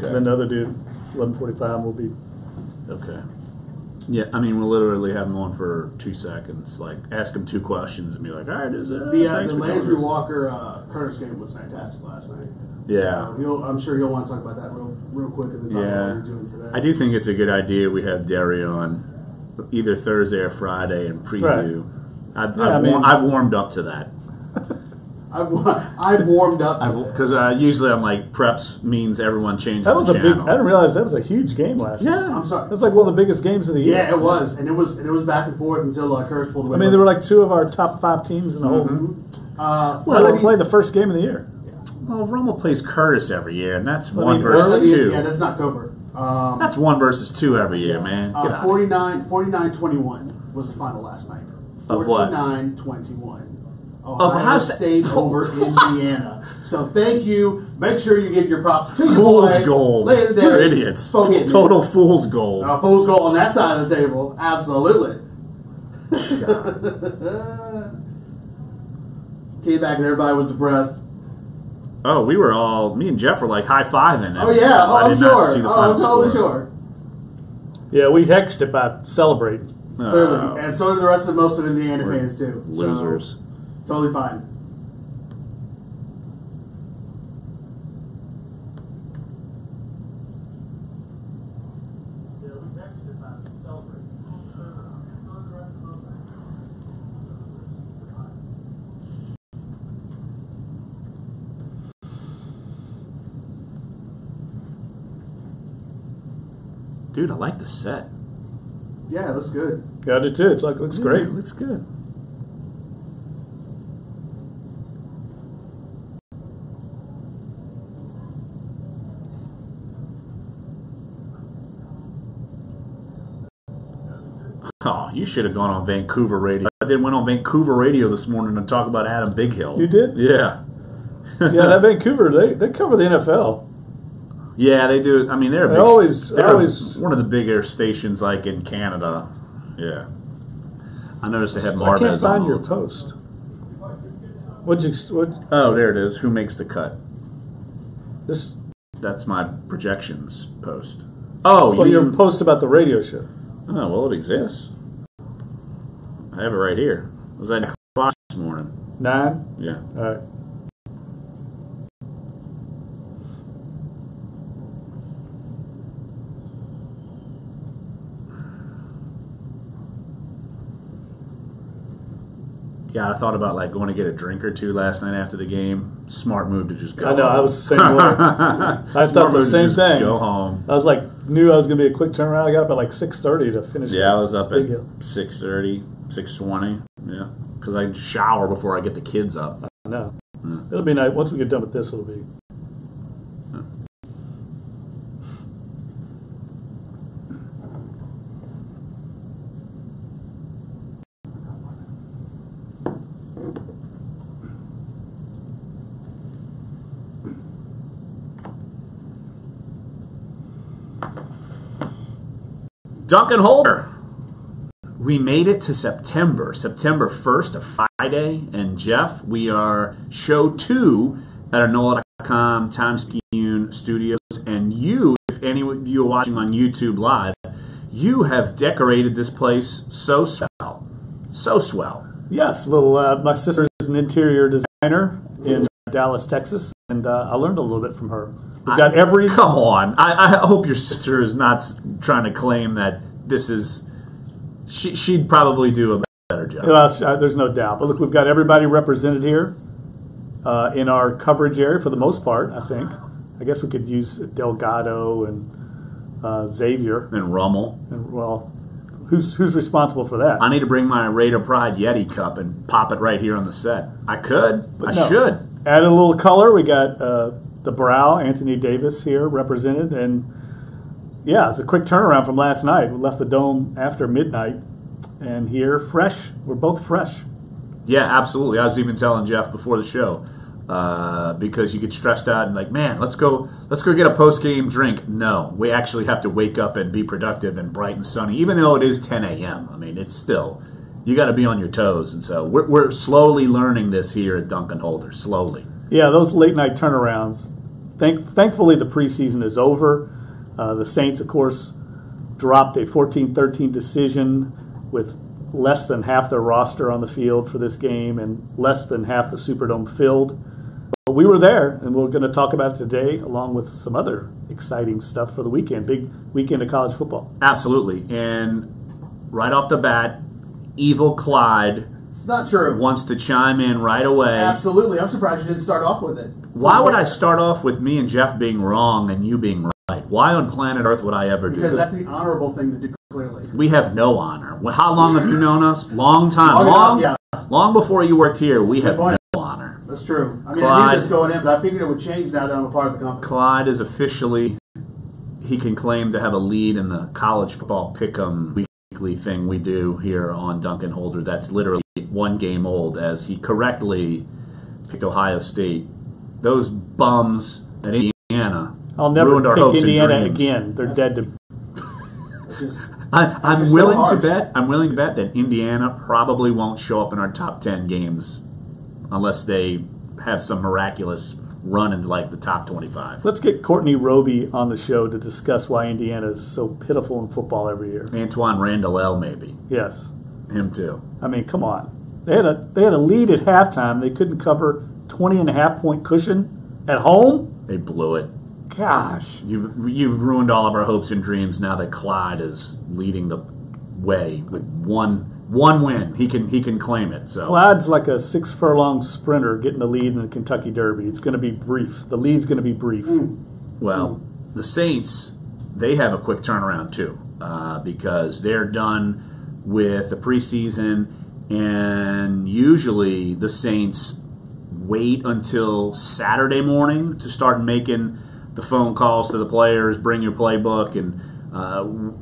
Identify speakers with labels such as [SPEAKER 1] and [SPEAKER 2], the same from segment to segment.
[SPEAKER 1] Okay.
[SPEAKER 2] And then the other dude, 11:45, will be.
[SPEAKER 1] Okay. Yeah, I mean, we'll literally have him on for 2 seconds. Like, ask him 2 questions and be like, all right, is it?
[SPEAKER 3] The Landry Walker Curtis game was fantastic last night.
[SPEAKER 1] Yeah.
[SPEAKER 3] So I'm sure you'll want to talk about that real quick and then talk about what he's doing today.
[SPEAKER 1] I do think it's a good idea we have Derry on either Thursday or Friday and preview.
[SPEAKER 2] Right.
[SPEAKER 1] I've warmed up to that.
[SPEAKER 3] I've warmed up
[SPEAKER 1] because usually I'm like preps means everyone changes.
[SPEAKER 2] That was
[SPEAKER 1] the channel.
[SPEAKER 2] I didn't realize that was a huge game last night.
[SPEAKER 3] I'm sorry.
[SPEAKER 2] That's like one of the biggest games of the year.
[SPEAKER 3] Yeah, it was, and it was back and forth until Curtis pulled away.
[SPEAKER 2] I mean, there were like 2 of our top 5 teams in the whole. Well, they played the first game of the year.
[SPEAKER 1] Well, Rummel plays Curtis every year, and that's 1 versus 2.
[SPEAKER 3] Yeah, that's in October.
[SPEAKER 1] That's 1 versus 2 every year, man.
[SPEAKER 3] 49-21 was the final last night. 49-21. Ohio State over Indiana. So thank you. Make sure you give your props to
[SPEAKER 1] Fool's goal. You're idiots. Total fool's goal.
[SPEAKER 3] Fool's goal on that side of the table. Absolutely. Came back and everybody was depressed.
[SPEAKER 1] Oh, me and Jeff were like high-fiving.
[SPEAKER 3] Oh, yeah.
[SPEAKER 1] I'm
[SPEAKER 3] sure. I'm totally sure.
[SPEAKER 2] Yeah, we hexed it by celebrating.
[SPEAKER 3] Clearly. And so did the rest of most of Indiana fans, too.
[SPEAKER 1] Losers.
[SPEAKER 3] So, totally fine.
[SPEAKER 1] Dude, I like the set.
[SPEAKER 3] Yeah, it looks good.
[SPEAKER 2] Yeah, I did too. It looks great.
[SPEAKER 1] It looks good. Oh, you should have gone on Vancouver radio. I went on Vancouver radio this morning to talk about Adam Bighill.
[SPEAKER 2] You did?
[SPEAKER 1] Yeah.
[SPEAKER 2] Yeah, that Vancouver, they cover the NFL.
[SPEAKER 1] Yeah, they do. I mean, they're
[SPEAKER 2] always
[SPEAKER 1] one of the bigger stations, like in Canada. Yeah, I noticed they had Marvez.
[SPEAKER 2] I can't find your post.
[SPEAKER 1] Oh, there it is. Who makes the cut?
[SPEAKER 2] This.
[SPEAKER 1] That's my projections post. Oh,
[SPEAKER 2] your post about the radio show.
[SPEAKER 1] Oh, well, it exists. I have it right here. It was at 9 o'clock this morning.
[SPEAKER 2] 9?
[SPEAKER 1] Yeah.
[SPEAKER 2] All right.
[SPEAKER 1] Yeah, I thought about like going to get a drink or 2 last night after the game. Smart move to just go.
[SPEAKER 2] I know, I was the same way. I thought the same thing.
[SPEAKER 1] Go home.
[SPEAKER 2] I was like, knew I was going to be a quick turnaround. I got up at like 6:30 to finish.
[SPEAKER 1] Yeah, I was up at 6:30, 6:20. Yeah, because I shower before I get the kids up.
[SPEAKER 2] I know. It'll be nice. Once we get done with this, it'll be.
[SPEAKER 1] Duncan Holder. We made it to September 1st, a Friday. And Jeff, we are show 2 at our NOLA.com Times-Picayune studios. And you, if any of you are watching on YouTube Live, you have decorated this place so swell. So swell.
[SPEAKER 2] Yes, my sister is an interior designer in Dallas, Texas, and I learned a little bit from her. We've got every...
[SPEAKER 1] Come on. I hope your sister is not trying to claim that this is... She'd probably do a better job.
[SPEAKER 2] There's no doubt. But look, we've got everybody represented here in our coverage area for the most part, I think. I guess we could use Delgado and Xavier.
[SPEAKER 1] And Rummel.
[SPEAKER 2] And, well, who's responsible for that?
[SPEAKER 1] I need to bring my Raider Pride Yeti cup and pop it right here on the set. I could. I should.
[SPEAKER 2] Add a little color. We got the Brow, Anthony Davis here represented. And, yeah, it's a quick turnaround from last night. We left the Dome after midnight. And here, fresh. We're both fresh.
[SPEAKER 1] Yeah, absolutely. I was even telling Jeff before the show. Because you get stressed out and like, man, let's go get a post-game drink. No, we actually have to wake up and be productive and bright and sunny, even though it is 10 a.m. I mean, it's still, you got to be on your toes. And so we're slowly learning this here at Duncan Holder, slowly.
[SPEAKER 2] Yeah, those late-night turnarounds, thankfully the preseason is over. The Saints, of course, dropped a 14-13 decision with less than half their roster on the field for this game and less than half the Superdome filled. But we were there, and we're going to talk about it today along with some other exciting stuff for the weekend. Big weekend of college football.
[SPEAKER 1] Absolutely. And right off the bat, Evil Clyde
[SPEAKER 3] It's not true.
[SPEAKER 1] wants to chime in right away.
[SPEAKER 3] Absolutely. I'm surprised you didn't start off with it.
[SPEAKER 1] Why would I start off with me and Jeff being wrong and you being right? Why on planet Earth would I ever do
[SPEAKER 3] Because
[SPEAKER 1] this?
[SPEAKER 3] that's the honorable thing to do, clearly.
[SPEAKER 1] We have no honor. How long have you known us? Long time. Long before you worked here, we have no honor.
[SPEAKER 3] That's true. I mean,
[SPEAKER 1] Clyde,
[SPEAKER 3] I knew this going in, but I figured it would change now that I'm a part of the company.
[SPEAKER 1] Clyde is officially, he can claim to have a lead in the college football pick'em weekly thing we do here on Dunc and Holder. That's literally one game old, as he correctly picked Ohio State. Those bums at Indiana
[SPEAKER 2] I'll never
[SPEAKER 1] ruined our
[SPEAKER 2] pick
[SPEAKER 1] hopes
[SPEAKER 2] Indiana
[SPEAKER 1] and dreams.
[SPEAKER 2] again. They're dead to.
[SPEAKER 1] I'm willing to bet. I'm willing to bet that Indiana probably won't show up in our top 10 games unless they have some miraculous run into like the top 25.
[SPEAKER 2] Let's get Courtney Roby on the show to discuss why Indiana is so pitiful in football every year.
[SPEAKER 1] Antoine Randall, maybe.
[SPEAKER 2] Yes.
[SPEAKER 1] Him too.
[SPEAKER 2] I mean, come on. They had a lead at halftime. They couldn't cover 20.5-point cushion at home.
[SPEAKER 1] They blew it.
[SPEAKER 2] Gosh.
[SPEAKER 1] You've ruined all of our hopes and dreams now that Clyde is leading the way with one win. He can claim it. So
[SPEAKER 2] Clyde's like a 6-furlong sprinter getting the lead in the Kentucky Derby. It's going to be brief. The lead's going to be brief.
[SPEAKER 1] Well, the Saints, they have a quick turnaround too, because they're done with the preseason, and usually the Saints wait until Saturday morning to start making the phone calls to the players, bring your playbook, and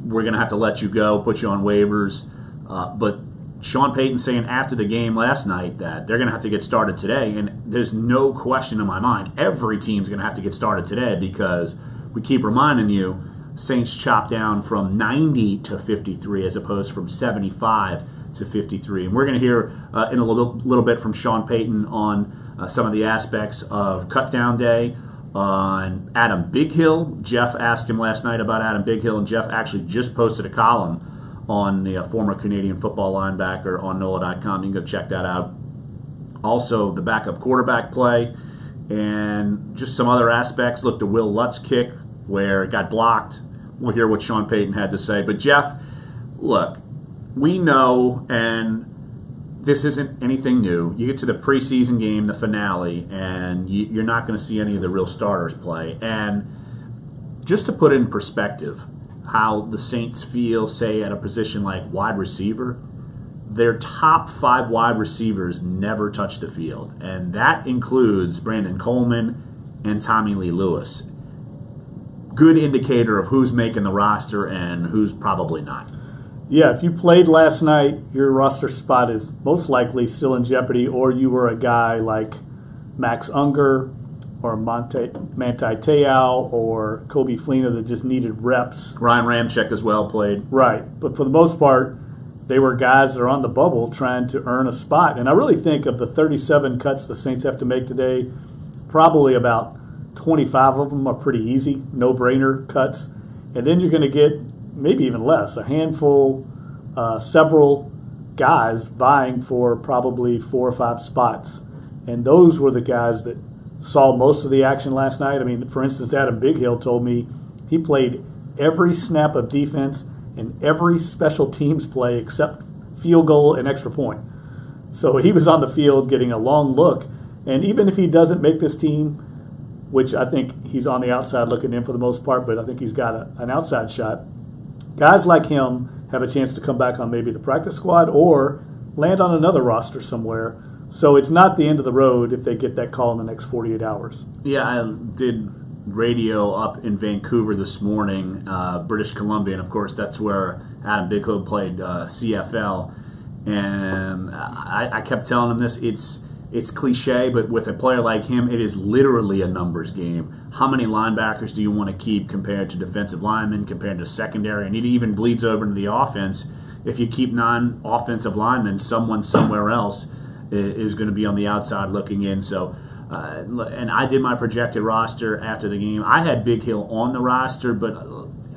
[SPEAKER 1] we're going to have to let you go, put you on waivers. But Sean Payton saying after the game last night that they're going to have to get started today, and there's no question in my mind, every team's going to have to get started today because we keep reminding you, Saints chopped down from 90 to 53 as opposed from 75 to 53. And we're going to hear in a little bit from Sean Payton on some of the aspects of cutdown day, on Adam Bighill. Jeff asked him last night about Adam Bighill, and Jeff actually just posted a column on the former Canadian football linebacker on NOLA.com. You can go check that out. Also, the backup quarterback play, and just some other aspects. Look, the Will Lutz kick where it got blocked. We'll hear what Sean Payton had to say. But Jeff, look, we know, and this isn't anything new. You get to the preseason game, the finale, and you're not going to see any of the real starters play. And just to put it in perspective, how the Saints feel, say, at a position like wide receiver, their top 5 wide receivers never touch the field. And that includes Brandon Coleman and Tommy Lee Lewis. Good indicator of who's making the roster and who's probably not.
[SPEAKER 2] Yeah, if you played last night, your roster spot is most likely still in jeopardy, or you were a guy like Max Unger or Manti Te'o or Kobe Fleener that just needed reps.
[SPEAKER 1] Ryan Ramczyk as well played.
[SPEAKER 2] Right, but for the most part, they were guys that are on the bubble trying to earn a spot. And I really think of the 37 cuts the Saints have to make today, probably about 25 of them are pretty easy, no-brainer cuts. And then you're going to get maybe even less, a handful, several guys vying for probably 4 or 5 spots. And those were the guys that saw most of the action last night. I mean, for instance, Adam Bighill told me he played every snap of defense and every special teams play except field goal and extra point. So he was on the field getting a long look. And even if he doesn't make this team, which I think he's on the outside looking in for the most part, but I think he's got an outside shot, guys like him have a chance to come back on maybe the practice squad or land on another roster somewhere. So it's not the end of the road if they get that call in the next 48 hours.
[SPEAKER 1] Yeah, I did radio up in Vancouver this morning, British Columbia, and of course that's where Adam Bighill played CFL. And I kept telling him this, it's cliche, but with a player like him, it is literally a numbers game. How many linebackers do you want to keep compared to defensive linemen, compared to secondary? And it even bleeds over into the offense. If you keep non-offensive linemen, someone somewhere else is going to be on the outside looking in. So and I did my projected roster after the game. I had Big Hill on the roster, but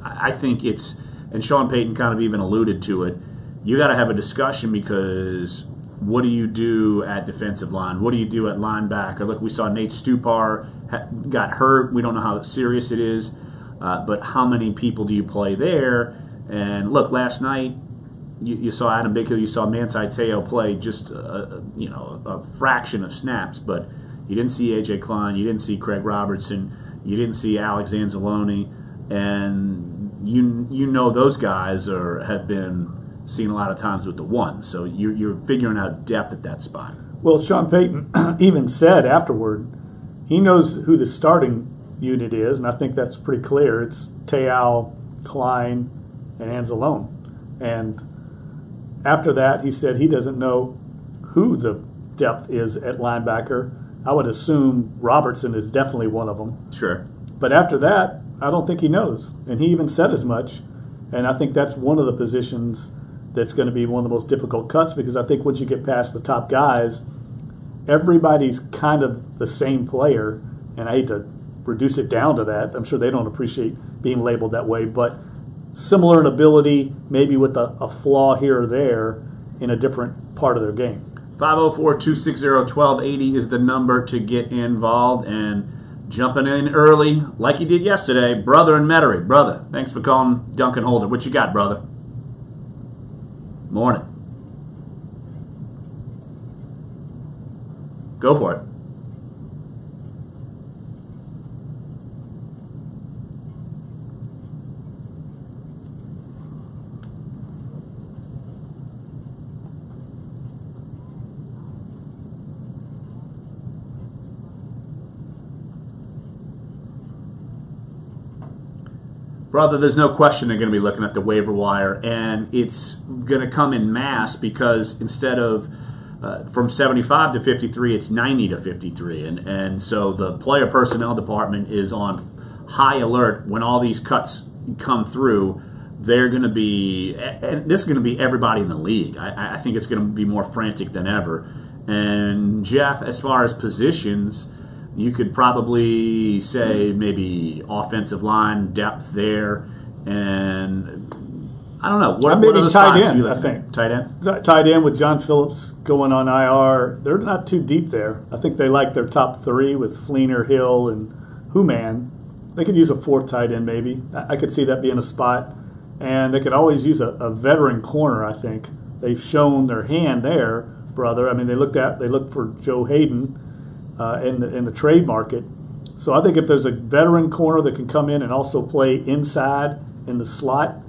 [SPEAKER 1] I think it's, and Sean Payton kind of even alluded to it, you got to have a discussion because what do you do at defensive line? What do you do at linebacker? Look, we saw Nate Stupar got hurt. We don't know how serious it is, but how many people do you play there? And look, last night you saw Adam Big Hill, you saw Manti Te'o play just a fraction of snaps, but you didn't see A.J. Klein, you didn't see Craig Robertson, you didn't see Alex Anzalone, and you know those guys have been seen a lot of times with the one, so you're figuring out depth at that spot.
[SPEAKER 2] Well, Sean Payton even said afterward he knows who the starting unit is, and I think that's pretty clear. It's Te'o, Klein, and Anzalone. And after that, he said he doesn't know who the depth is at linebacker. I would assume Robertson is definitely one of them.
[SPEAKER 1] Sure.
[SPEAKER 2] But after that, I don't think he knows. And he even said as much. And I think that's one of the positions that's going to be one of the most difficult cuts, because I think once you get past the top guys, everybody's kind of the same player. And I hate to reduce it down to that. I'm sure they don't appreciate being labeled that way. But similar in ability, maybe with a flaw here or there in a different part of their game.
[SPEAKER 1] 504-260-1280 is the number to get involved, and jumping in early like you did yesterday, Brother in Metairie. Brother, thanks for calling Dunc and Holder. What you got, brother? Morning. Go for it. Brother, there's no question they're going to be looking at the waiver wire, and it's going to come in mass because instead of from 75 to 53, it's 90 to 53. And so the player personnel department is on high alert when all these cuts come through. They're going to be, and this is going to be everybody in the league. I think it's going to be more frantic than ever. And Jeff, as far as positions, you could probably say maybe offensive line depth there, and I don't know. What are the
[SPEAKER 2] tight
[SPEAKER 1] spots
[SPEAKER 2] end?
[SPEAKER 1] you
[SPEAKER 2] I think
[SPEAKER 1] tight end.
[SPEAKER 2] Tight end with John Phillips going on IR. They're not too deep there. I think they like their top three with Fleener, Hill, and Human. They could use a fourth tight end maybe. I could see that being a spot, and they could always use a veteran corner. I think they've shown their hand there, brother. I mean, they looked for Joe Hayden. In the trade market. So I think if there's a veteran corner that can come in and also play inside in the slot,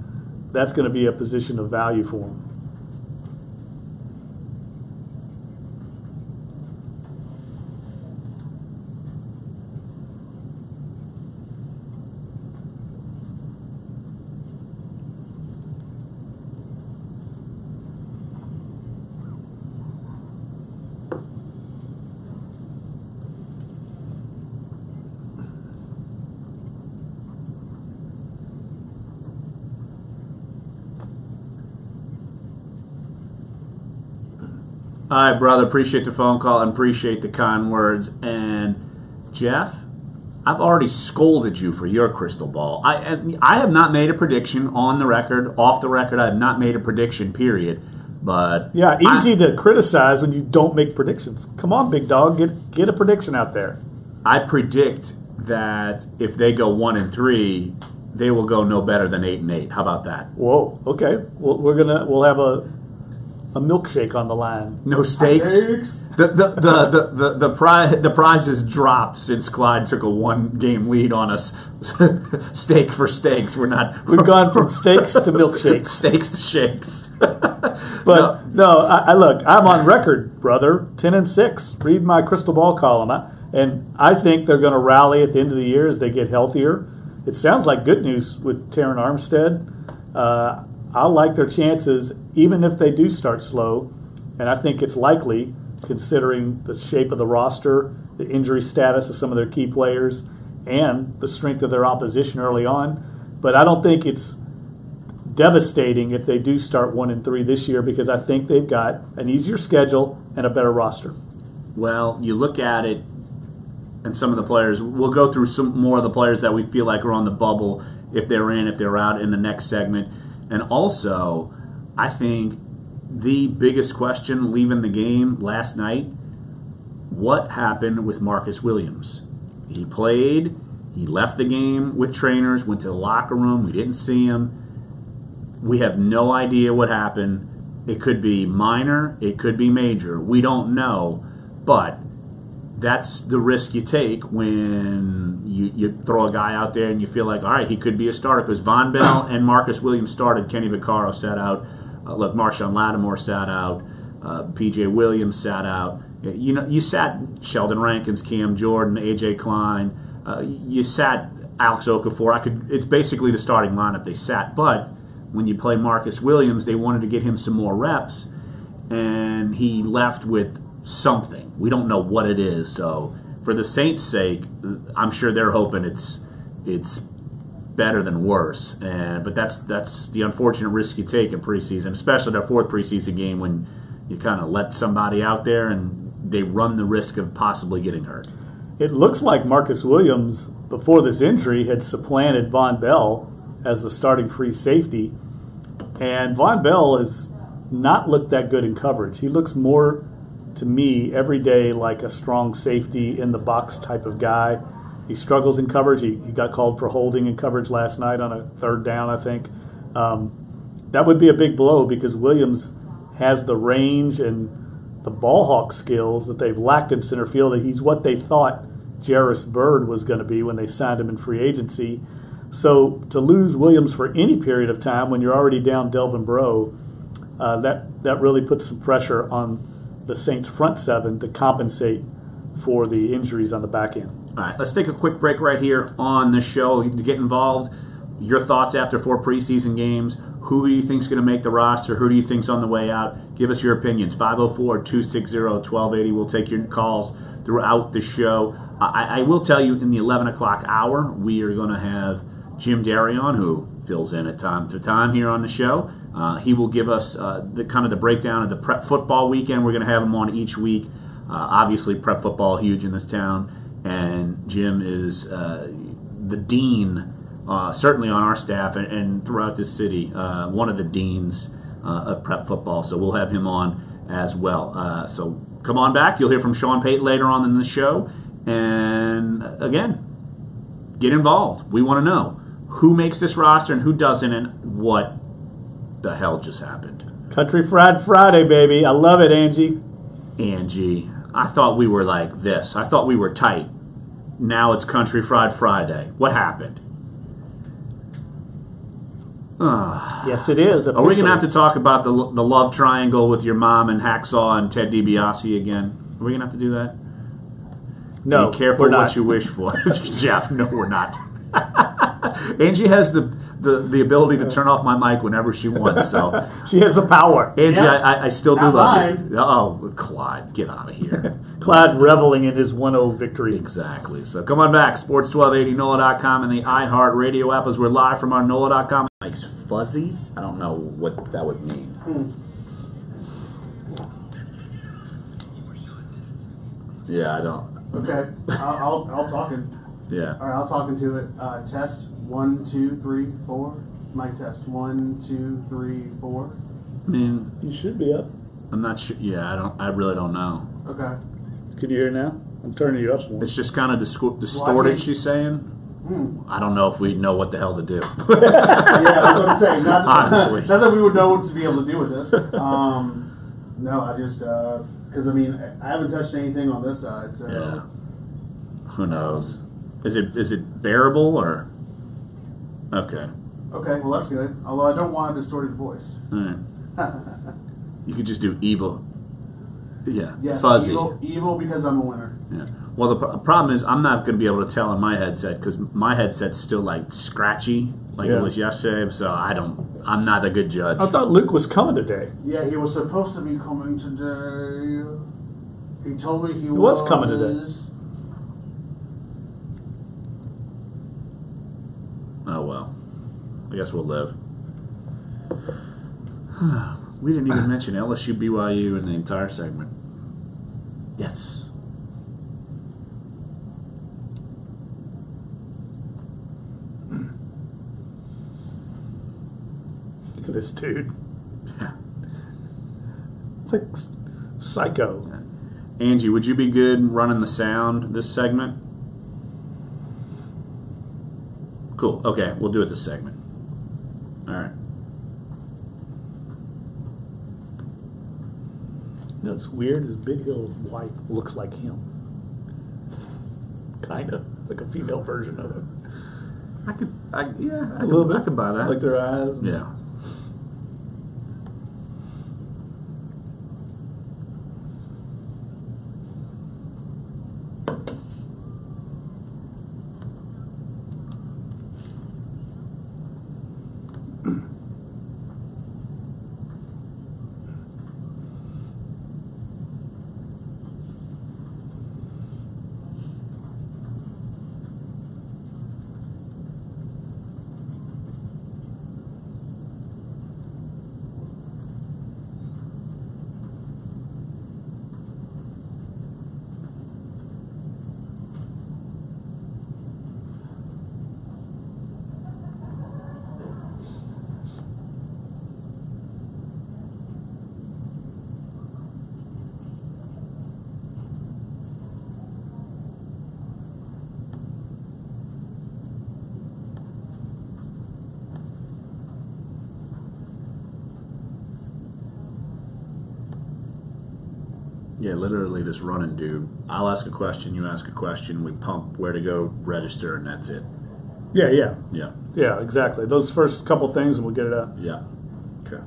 [SPEAKER 2] that's going to be a position of value for them.
[SPEAKER 1] All right, brother. Appreciate the phone call and appreciate the kind words. And Jeff, I've already scolded you for your crystal ball. I have not made a prediction on the record, off the record. I have not made a prediction, period. But
[SPEAKER 2] yeah, easy to criticize when you don't make predictions. Come on, big dog, get a prediction out there.
[SPEAKER 1] I predict that if they go 1-3, they will go no better than 8-8. How about that?
[SPEAKER 2] Whoa. Okay. We'll have a milkshake on the line.
[SPEAKER 1] No stakes. The prize has dropped since Clyde took a 1-game lead on us. Steak for steaks. We've
[SPEAKER 2] gone from steaks to milkshakes.
[SPEAKER 1] Steaks to shakes.
[SPEAKER 2] But look, I'm on record, brother. 10-6. Read my crystal ball column, and I think they're going to rally at the end of the year as they get healthier. It sounds like good news with Terron Armstead. I like their chances, even if they do start slow, and I think it's likely, considering the shape of the roster, the injury status of some of their key players, and the strength of their opposition early on. But I don't think it's devastating if they do start 1-3 this year, because I think they've got an easier schedule and a better roster.
[SPEAKER 1] Well, you look at it, and some of the players, we'll go through some more of the players that we feel like are on the bubble, if they're in, if they're out in the next segment. And also, I think the biggest question leaving the game last night, what happened with Marcus Williams? He played, he left the game with trainers, went to the locker room, we didn't see him. We have no idea what happened. It could be minor, it could be major. We don't know, but that's the risk you take when you throw a guy out there and you feel like, all right, he could be a starter, because Von Bell and Marcus Williams started. Kenny Vaccaro sat out. Marshawn Lattimore sat out. P.J. Williams sat out. You sat Sheldon Rankins, Cam Jordan, A.J. Klein. You sat Alex Okafor. It's basically the starting lineup they sat. But when you play Marcus Williams, they wanted to get him some more reps, and he left with something. We don't know what it is. So for the Saints' sake, I'm sure they're hoping it's better than worse. But that's the unfortunate risk you take in preseason, especially their fourth preseason game, when you kind of let somebody out there and they run the risk of possibly getting hurt.
[SPEAKER 2] It looks like Marcus Williams, before this injury, had supplanted Von Bell as the starting free safety. And Von Bell has not looked that good in coverage. He looks more, to me, every day like a strong safety in the box type of guy. He struggles in coverage. He got called for holding in coverage last night on a third down, I think. That would be a big blow, because Williams has the range and the ball hawk skills that they've lacked in center field. He's what they thought Jarris Byrd was going to be when they signed him in free agency. So to lose Williams for any period of time when you're already down Delvin Breaux, that really puts some pressure on the Saints front seven to compensate for the injuries on the back end.
[SPEAKER 1] All right, let's take a quick break right here on the show to get involved. Your thoughts after 4 preseason games. Who do you think is going to make the roster? Who do you think is on the way out? Give us your opinions. 504-260-1280. We'll take your calls throughout the show. I will tell you, in the 11 o'clock hour, we are going to have Jim Darion, who fills in at time to time here on the show. He will give us the breakdown of the prep football weekend. We're going to have him on each week. Obviously, prep football huge in this town, and Jim is the dean, certainly on our staff and throughout this city, one of the deans of prep football. So we'll have him on as well. So come on back. You'll hear from Sean Payton later on in the show. And again, get involved. We want to know who makes this roster and who doesn't, and what the hell just happened.
[SPEAKER 2] Country Fried Friday, baby. I love it, Angie.
[SPEAKER 1] Angie, I thought we were like this. I thought we were tight. Now it's Country Fried Friday. What happened?
[SPEAKER 2] Yes, it is.
[SPEAKER 1] Officially. Are we going to have to talk about the love triangle with your mom and Hacksaw and Ted DiBiase again? Are we going to have to do that?
[SPEAKER 2] No,
[SPEAKER 1] be careful what you wish for. Jeff, no, we're not. Angie has the ability to turn off my mic whenever she wants. So
[SPEAKER 2] she has the power.
[SPEAKER 1] Angie, yeah. I still
[SPEAKER 3] not
[SPEAKER 1] do love
[SPEAKER 3] mine.
[SPEAKER 1] you. Oh, Clyde, get out of here.
[SPEAKER 2] Clyde reveling in his 1-0 victory.
[SPEAKER 1] Exactly. So come on back. Sports 1280, NOLA.com, and the iHeart Radio app, as we're live from our NOLA.com. Mike's fuzzy? I don't know what that would mean. Yeah, I don't.
[SPEAKER 3] Okay, I'll talk it.
[SPEAKER 1] Yeah.
[SPEAKER 3] All right, I'll talk into it. Test 1, 2, 3, 4. Mic test 1, 2, 3, 4.
[SPEAKER 1] I mean,
[SPEAKER 2] you should be up.
[SPEAKER 1] I'm not sure. Yeah, I really don't know.
[SPEAKER 3] Okay.
[SPEAKER 2] Could you hear now? I'm turning you up more.
[SPEAKER 1] It's just kind of distorted. She's saying. I don't know if we know what the hell to do.
[SPEAKER 3] Yeah, I was going to say,
[SPEAKER 1] honestly,
[SPEAKER 3] not that we would know what to be able to do with this. No, I just because I haven't touched anything on this side. So.
[SPEAKER 1] Yeah. Who knows? Is it bearable or? Okay.
[SPEAKER 3] Okay, well that's good. Although I don't want a distorted voice.
[SPEAKER 1] All right. You could just do evil. Yeah.
[SPEAKER 3] Yes,
[SPEAKER 1] fuzzy.
[SPEAKER 3] Evil because I'm a winner.
[SPEAKER 1] Yeah. Well, the problem is I'm not going to be able to tell on my headset because my headset's still like scratchy, like it was yesterday. So I'm not a good judge.
[SPEAKER 2] I thought Luke was coming today.
[SPEAKER 3] Yeah, he was supposed to be coming today. He told me he
[SPEAKER 2] was coming today.
[SPEAKER 1] Oh well, I guess we'll live. We didn't even mention LSU BYU in the entire segment. Yes.
[SPEAKER 2] for this dude. It's like psycho.
[SPEAKER 1] Angie, would you be good running the sound this segment? Cool. Okay, we'll do it this segment. All right.
[SPEAKER 2] You know, it's weird. Is Big Hill's wife looks like him. Kind of like a female version of him.
[SPEAKER 1] I could buy that.
[SPEAKER 2] Like their eyes.
[SPEAKER 1] Yeah. Yeah, literally this running dude. I'll ask a question, you ask a question, we pump where to go, register, and that's it.
[SPEAKER 2] Yeah, yeah.
[SPEAKER 1] Yeah.
[SPEAKER 2] Yeah, exactly. Those first couple things and we'll get it out.
[SPEAKER 1] Yeah. Okay.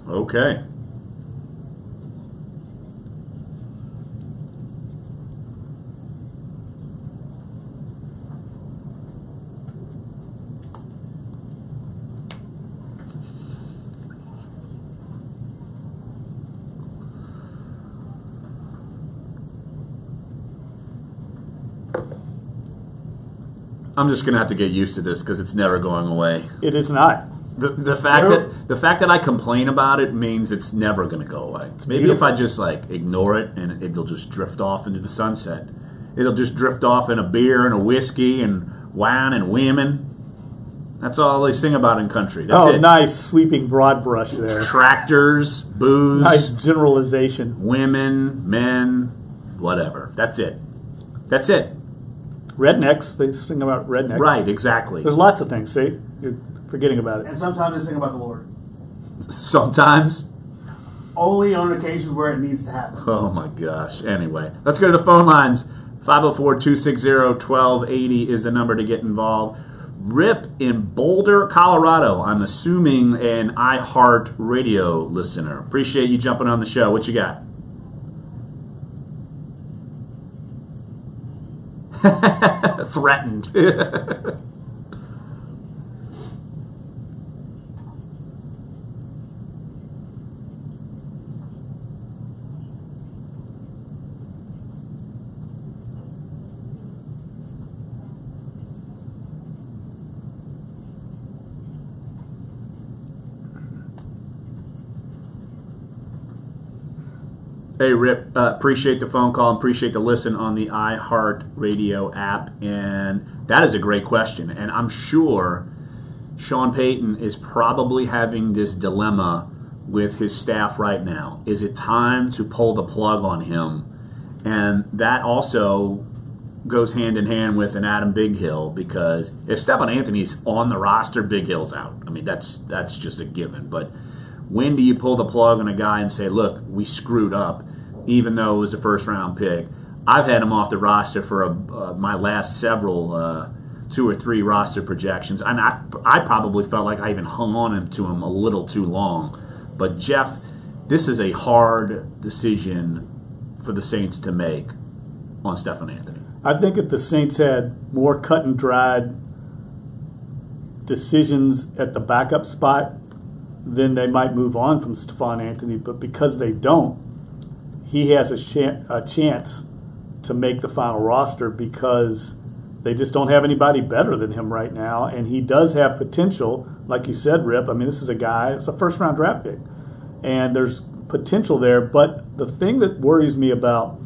[SPEAKER 1] Okay. I'm just gonna have to get used to this because it's never going away.
[SPEAKER 2] It is not.
[SPEAKER 1] The fact that I complain about it means it's never going to go away. Maybe if I just like ignore it and it'll just drift off into the sunset. It'll just drift off in a beer and a whiskey and wine and women. That's all they sing about in country. That's it.
[SPEAKER 2] Nice sweeping broad brush there.
[SPEAKER 1] Tractors, booze,
[SPEAKER 2] nice generalization.
[SPEAKER 1] Women, men, whatever. That's it. That's it.
[SPEAKER 2] Rednecks. They sing about rednecks.
[SPEAKER 1] Right. Exactly.
[SPEAKER 2] There's lots of things. See. You're forgetting about it.
[SPEAKER 3] And sometimes they sing about the Lord.
[SPEAKER 1] Sometimes?
[SPEAKER 3] Only on occasions where it needs to happen.
[SPEAKER 1] Oh my gosh. Anyway, let's go to the phone lines. 504-260-1280 is the number to get involved. Rip in Boulder, Colorado. I'm assuming an iHeart Radio listener. Appreciate you jumping on the show. What you got? Threatened. Hey, Rip, appreciate the phone call and appreciate the listen on the iHeart Radio app. And that is a great question. And I'm sure Sean Payton is probably having this dilemma with his staff right now. Is it time to pull the plug on him? And that also goes hand in hand with an Adam Big Hill, because if Stephane Anthony's on the roster, Big Hill's out. I mean, that's just a given. But when do you pull the plug on a guy and say, look, we screwed up, even though it was a first-round pick? I've had him off the roster for my last several 2 or 3 roster projections, and I probably felt like I even hung on to him a little too long. But, Jeff, this is a hard decision for the Saints to make on Stephane Anthony?
[SPEAKER 2] I think if the Saints had more cut and dried decisions at the backup spot, then they might move on from Stephane Anthony. But because they don't, he has a chance to make the final roster because they just don't have anybody better than him right now. And he does have potential, like you said, Rip. I mean, this is a guy, it's a first-round draft pick. And there's potential there. But the thing that worries me about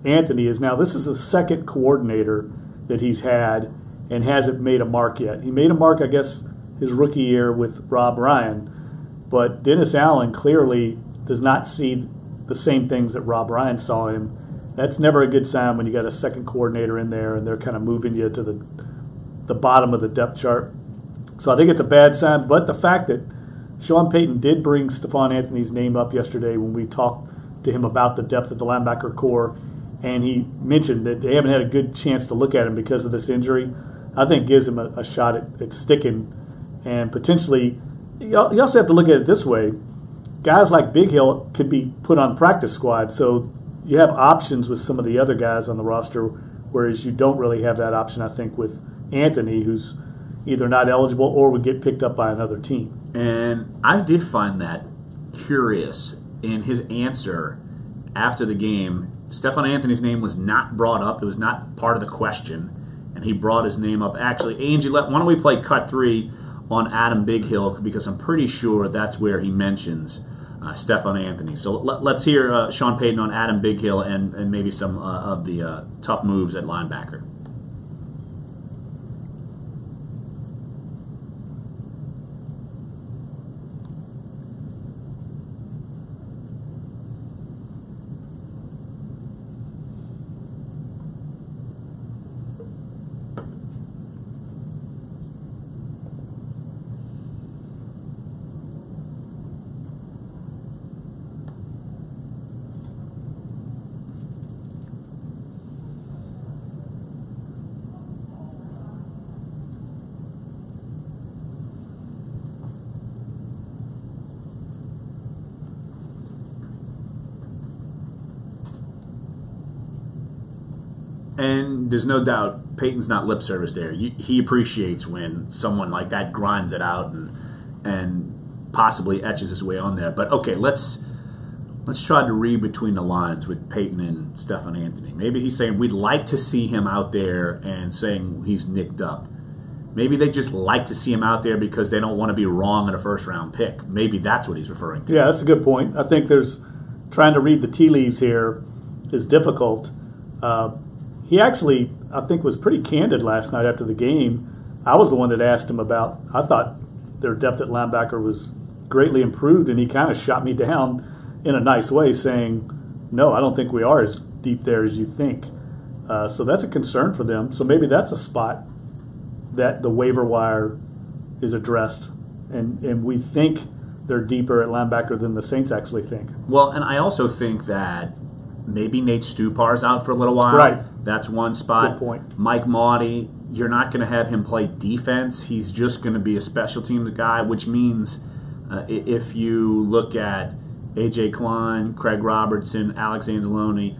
[SPEAKER 2] Anthony is now this is the second coordinator that he's had and hasn't made a mark yet. He made a mark, I guess, his rookie year with Rob Ryan. But Dennis Allen clearly does not see the same things that Rob Ryan saw in him. That's never a good sign when you got a second coordinator in there and they're kind of moving you to the bottom of the depth chart. So I think it's a bad sign. But the fact that Sean Payton did bring Stephane Anthony's name up yesterday when we talked to him about the depth of the linebacker core, and he mentioned that they haven't had a good chance to look at him because of this injury, I think gives him a shot at sticking. And potentially, you also have to look at it this way. Guys like Big Hill could be put on practice squad, so you have options with some of the other guys on the roster, whereas you don't really have that option, I think, with Anthony, who's either not eligible or would get picked up by another team.
[SPEAKER 1] And I did find that curious in his answer after the game. Stephane Anthony's name was not brought up. It was not part of the question, and he brought his name up. Actually, Angie, why don't we play cut 3 on Adam Big Hill, because I'm pretty sure that's where he mentions Stephane Anthony. So let's hear Sean Payton on Adam Big Hill and maybe some of the tough moves at linebacker. And there's no doubt Peyton's not lip service there. He appreciates when someone like that grinds it out and possibly etches his way on there. But okay, let's try to read between the lines with Peyton and Stephane Anthony. Maybe he's saying we'd like to see him out there and saying he's nicked up. Maybe they just like to see him out there because they don't want to be wrong at a first-round pick. Maybe that's what he's referring to.
[SPEAKER 2] Yeah, that's a good point. I think trying to read the tea leaves here is difficult. He actually, I think, was pretty candid last night after the game. I was the one that asked him about, I thought their depth at linebacker was greatly improved, and he kind of shot me down in a nice way, saying, no, I don't think we are as deep there as you think. So that's a concern for them. So maybe that's a spot that the waiver wire is addressed, and we think they're deeper at linebacker than the Saints actually think.
[SPEAKER 1] Well, and I also think that maybe Nate Stupar's out for a little while.
[SPEAKER 2] Right.
[SPEAKER 1] That's one spot.
[SPEAKER 2] Good point.
[SPEAKER 1] Mike Maudie, you're not going to have him play defense. He's just going to be a special teams guy, which means if you look at A.J. Klein, Craig Robertson, Alex Anzalone,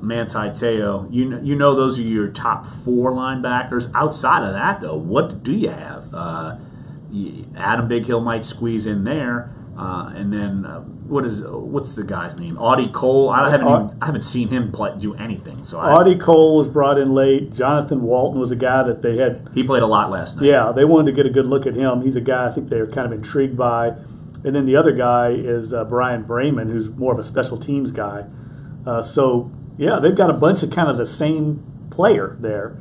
[SPEAKER 1] Manti Te'o, you know those are your top 4 linebackers. Outside of that, though, what do you have? Adam Big Hill might squeeze in there. And then what's the guy's name? Audie Cole. I haven't seen him do anything. So
[SPEAKER 2] Audie Cole was brought in late. Jonathan Walton was a guy that they had.
[SPEAKER 1] He played a lot last night.
[SPEAKER 2] Yeah, they wanted to get a good look at him. He's a guy I think they were kind of intrigued by. And then the other guy is Brian Brayman, who's more of a special teams guy. So yeah, they've got a bunch of kind of the same player there.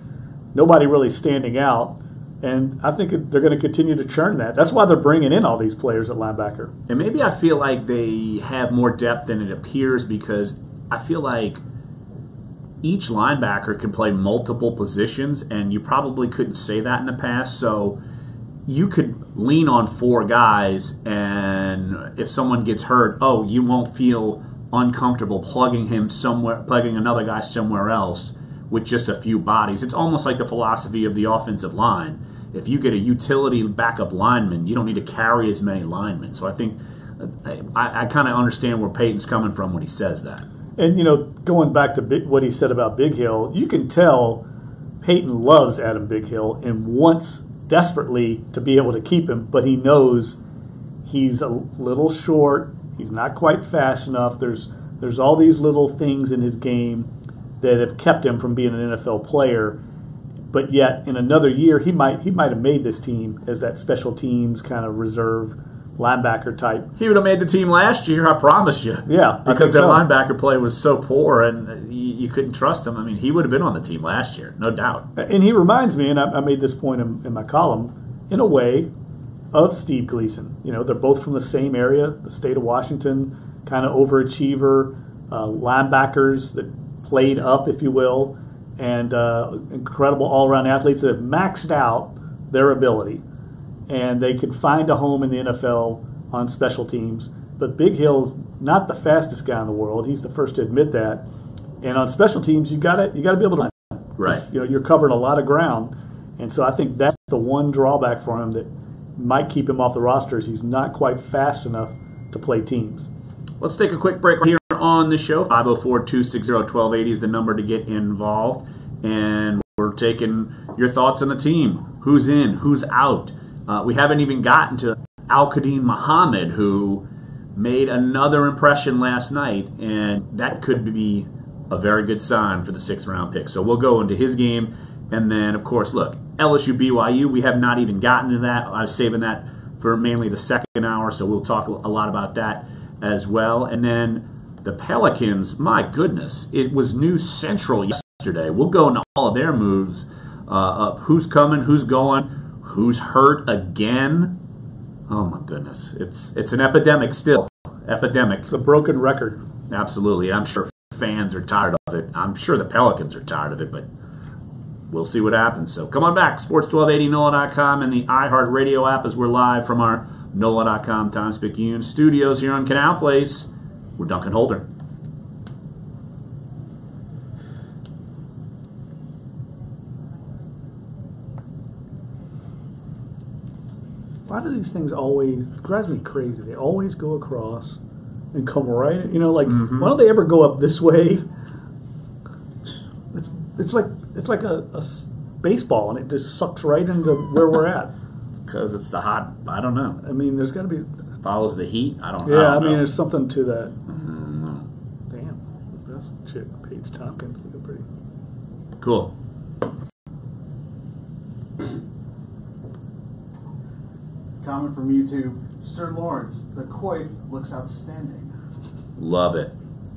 [SPEAKER 2] Nobody really standing out. And I think they're going to continue to churn that. That's why they're bringing in all these players at linebacker.
[SPEAKER 1] And maybe I feel like they have more depth than it appears, because I feel like each linebacker can play multiple positions, and you probably couldn't say that in the past. So you could lean on 4 guys, and if someone gets hurt, you won't feel uncomfortable plugging another guy somewhere else with just a few bodies. It's almost like the philosophy of the offensive line. If you get a utility backup lineman, you don't need to carry as many linemen. So I think I kind of understand where Peyton's coming from when he says that.
[SPEAKER 2] And, going back to what he said about Big Hill, you can tell Peyton loves Adam Big Hill and wants desperately to be able to keep him, but he knows he's a little short. He's not quite fast enough. There's all these little things in his game that have kept him from being an NFL player. But yet, in another year, he might have made this team as that special teams kind of reserve linebacker type.
[SPEAKER 1] He would have made the team last year, I promise you.
[SPEAKER 2] Yeah,
[SPEAKER 1] because their linebacker play was so poor, and you couldn't trust him. I mean, he would have been on the team last year, no doubt.
[SPEAKER 2] And he reminds me, and I made this point in my column, in a way, of Steve Gleason. They're both from the same area, the state of Washington, kind of overachiever, linebackers that played up, if you will, and incredible all-around athletes that have maxed out their ability. And they could find a home in the NFL on special teams. But Big Hill's not the fastest guy in the world. He's the first to admit that. And on special teams, you got to be able to run.
[SPEAKER 1] Right.
[SPEAKER 2] You're covering a lot of ground. And so I think that's the one drawback for him that might keep him off the roster is he's not quite fast enough to play teams.
[SPEAKER 1] Let's take a quick break right here on the show. 504-260-1280 is the number to get involved. And we're taking your thoughts on the team. Who's in? Who's out? We haven't even gotten to Al-Quadin Muhammad, who made another impression last night, and that could be a very good sign for the 6th-round pick. So we'll go into his game, and then, of course, look, LSU BYU, we have not even gotten to that. I was saving that for mainly the second hour, so we'll talk a lot about that as well. And then the Pelicans, my goodness, it was News Central yesterday. We'll go into all of their moves, of who's coming, who's going, who's hurt again? Oh my goodness. It's an epidemic still. Epidemic.
[SPEAKER 2] It's a broken record.
[SPEAKER 1] Absolutely. I'm sure fans are tired of it. I'm sure the Pelicans are tired of it, but we'll see what happens. So come on back. Sports1280 NOLA.com and the iHeartRadio app as we're live from our NOLA.com Times-Picayune studios here on Canal Place. We're Dunc and Holder.
[SPEAKER 2] Why do these things always it drives me crazy? They always go across and come right. Why don't they ever go up this way? It's like a baseball, and it just sucks right into where we're at.
[SPEAKER 1] Because it's the hot. I don't know.
[SPEAKER 2] I mean, there's got to be
[SPEAKER 1] follows the heat. I don't.
[SPEAKER 2] Yeah,
[SPEAKER 1] I don't know.
[SPEAKER 2] there's something to that.
[SPEAKER 1] No.
[SPEAKER 2] Damn, that's chick, Paige Tompkins, looking pretty
[SPEAKER 1] Cool.
[SPEAKER 3] Comment from YouTube. Sir Lawrence, the coif looks outstanding.
[SPEAKER 1] Love it.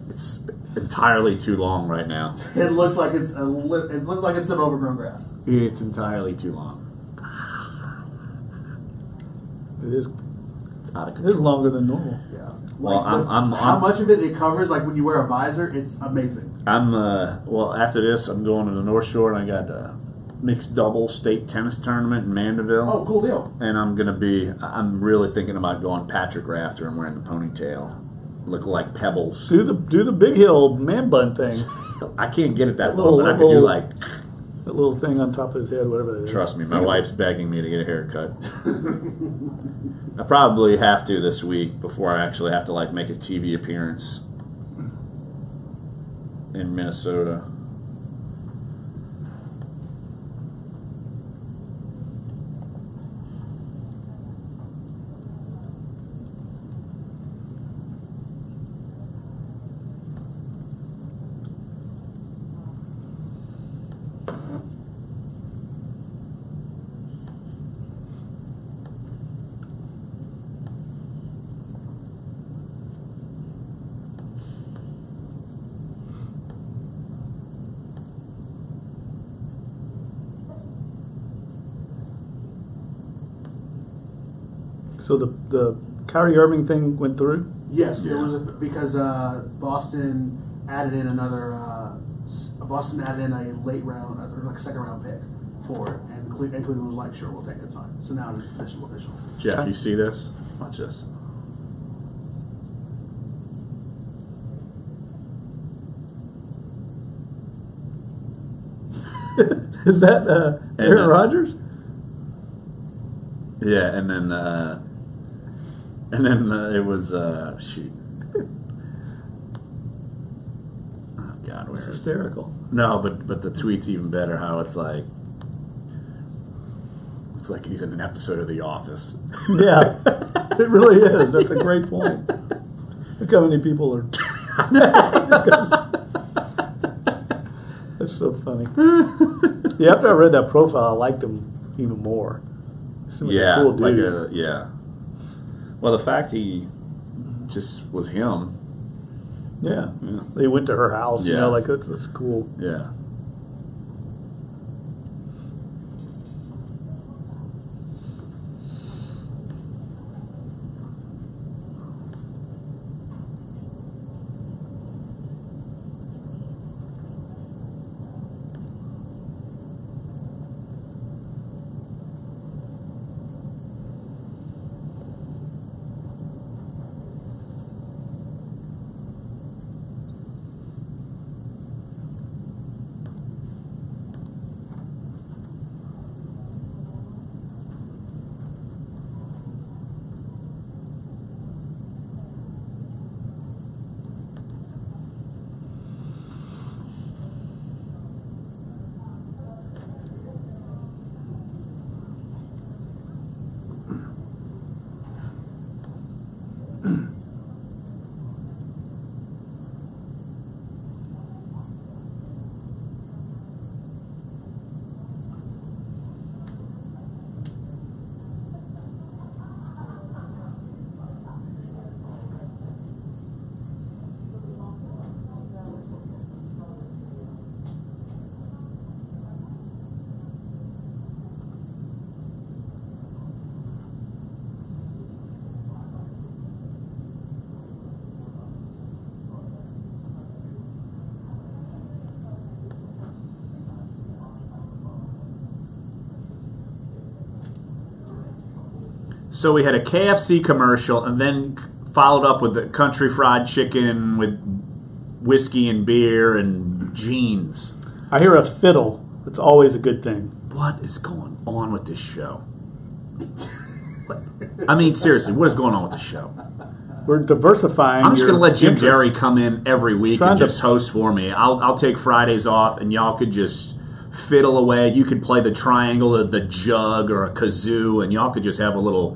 [SPEAKER 1] It's entirely too long right now.
[SPEAKER 3] It looks like it's some overgrown grass.
[SPEAKER 1] It's entirely too long.
[SPEAKER 2] It is.
[SPEAKER 1] Out of
[SPEAKER 2] It
[SPEAKER 1] control.
[SPEAKER 2] is longer than normal.
[SPEAKER 3] Yeah.
[SPEAKER 1] Well,
[SPEAKER 3] how much of it covers, like when you wear a visor, it's amazing.
[SPEAKER 1] Well, after this, I'm going to the North Shore, and I got a mixed double state tennis tournament in Mandeville.
[SPEAKER 3] Oh, cool deal.
[SPEAKER 1] And I'm really thinking about going Patrick Rafter and wearing the ponytail. Look like pebbles.
[SPEAKER 2] Do the Big Hill man bun thing.
[SPEAKER 1] I can't get it that low, but I could do like
[SPEAKER 2] that little thing on top of his head, whatever it is.
[SPEAKER 1] Trust me, my wife's begging me to get a haircut. I probably have to this week before I actually have to make a TV appearance in Minnesota.
[SPEAKER 2] So the Kyrie Irving thing went through?
[SPEAKER 3] Yes, it was because Boston added in a late round, or like a second round pick for it, and Cleveland was like, sure, we'll take it, time. So now it's official.
[SPEAKER 1] Jeff, you see this? Watch this.
[SPEAKER 2] Is that Aaron Rodgers?
[SPEAKER 1] Yeah, and then it was shoot. God, where
[SPEAKER 2] It's
[SPEAKER 1] is it?
[SPEAKER 2] hysterical.
[SPEAKER 1] No, but the tweet's even better. How it's like he's in an episode of The Office.
[SPEAKER 2] Yeah, it really is. That's a great point. Look how many people are. That's so funny. Yeah, after I read that profile, I liked him even more. He seemed like a cool dude.
[SPEAKER 1] Yeah. Well, the fact he just was him.
[SPEAKER 2] Yeah. They went to her house.
[SPEAKER 1] Yeah.
[SPEAKER 2] You know, like that's cool.
[SPEAKER 1] Yeah. So we had a KFC commercial and then followed up with the country fried chicken with whiskey and beer and jeans.
[SPEAKER 2] I hear a fiddle. It's always a good thing.
[SPEAKER 1] What is going on with this show? I mean, seriously, what is going on with the show?
[SPEAKER 2] We're diversifying.
[SPEAKER 1] I'm just going to let Jim
[SPEAKER 2] interests.
[SPEAKER 1] Jerry come in every week and just host for me. I'll take Fridays off, and y'all could just fiddle away. You could play the triangle, or the jug, or a kazoo, and y'all could just have a little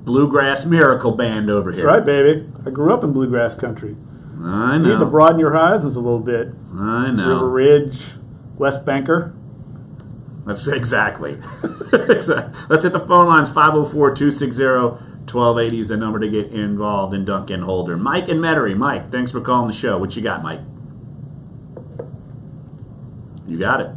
[SPEAKER 1] bluegrass miracle band over here.
[SPEAKER 2] That's right, baby. I grew up in bluegrass country.
[SPEAKER 1] I know.
[SPEAKER 2] You need to broaden your horizons a little bit.
[SPEAKER 1] I know.
[SPEAKER 2] River Ridge, West Banker.
[SPEAKER 1] That's exactly. Let's hit the phone lines. 504-260-1280 is the number to get involved in Dunc and Holder. Mike and Metairie. Mike, thanks for calling the show. What you got, Mike? You got it.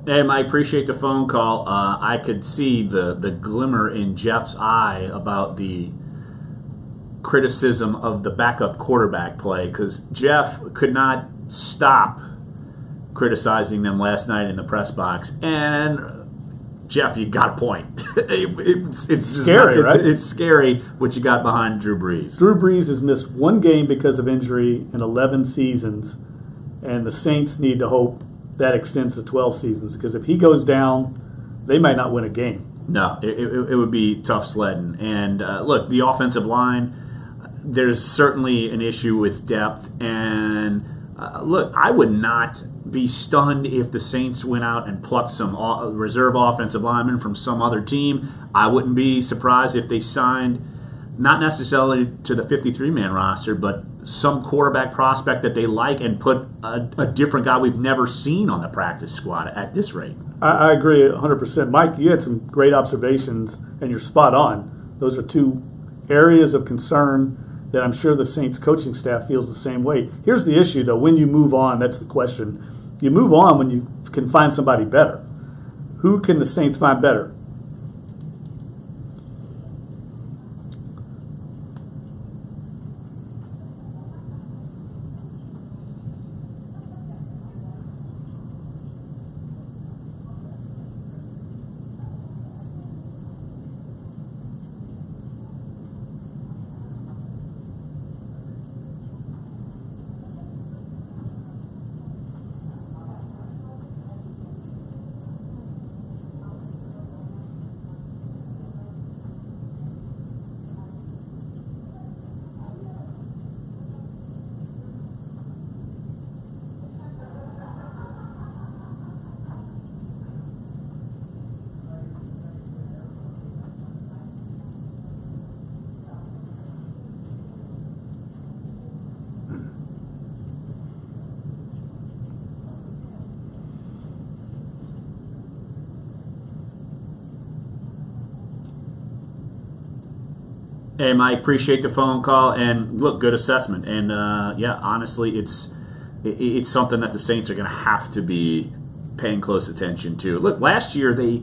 [SPEAKER 1] Hey, Mike, appreciate the phone call. I could see the glimmer in Jeff's eye about the criticism of the backup quarterback play, because Jeff could not stop criticizing them last night in the press box. And Jeff, you got a point. It's
[SPEAKER 2] scary, right?
[SPEAKER 1] It's scary what you got behind Drew Brees.
[SPEAKER 2] Drew Brees has missed one game because of injury in 11 seasons, and the Saints need to hope that extends to 12 seasons, because if he goes down, they might not win a game.
[SPEAKER 1] No, it would be tough sledding. And look, the offensive line, there's certainly an issue with depth. And look, I would not be stunned if the Saints went out and plucked some reserve offensive linemen from some other team. I wouldn't be surprised if they signed, not necessarily to the 53-man roster, but some quarterback prospect that they like and put a different guy we've never seen on the practice squad at this rate.
[SPEAKER 2] I agree 100%. Mike, you had some great observations, and you're spot on. Those are two areas of concern that I'm sure the Saints coaching staff feels the same way. Here's the issue, though. When you move on, that's the question. You move on when you can find somebody better. Who can the Saints find better?
[SPEAKER 1] Hey, Mike, appreciate the phone call, and look, good assessment. And yeah, honestly, it's something that the Saints are going to have to be paying close attention to. Look, last year they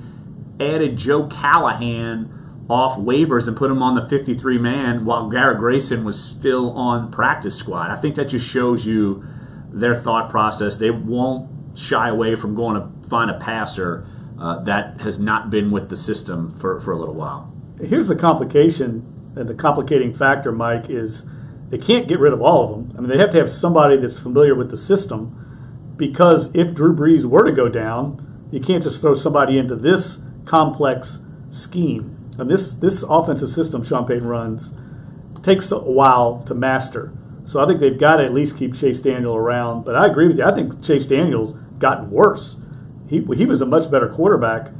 [SPEAKER 1] added Joe Callahan off waivers and put him on the 53-man while Garrett Grayson was still on practice squad. I think that just shows you their thought process. They won't shy away from going to find a passer that has not been with the system for a little while.
[SPEAKER 2] Here's the complication. And the complicating factor, Mike, is they can't get rid of all of them. I mean, they have to have somebody that's familiar with the system, because if Drew Brees were to go down, you can't just throw somebody into this complex scheme. And this offensive system Sean Payton runs takes a while to master. So I think they've got to at least keep Chase Daniel around. But I agree with you. I think Chase Daniel's gotten worse. He was a much better quarterback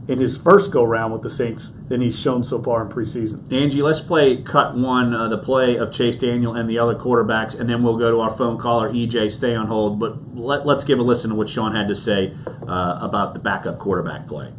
[SPEAKER 2] in his first go-round with the Saints than he's shown so far in preseason.
[SPEAKER 1] Angie, let's play cut one, the play of Chase Daniel and the other quarterbacks, and then we'll go to our phone caller, EJ. Stay on hold, but let's give a listen to what Sean had to say about the backup quarterback play.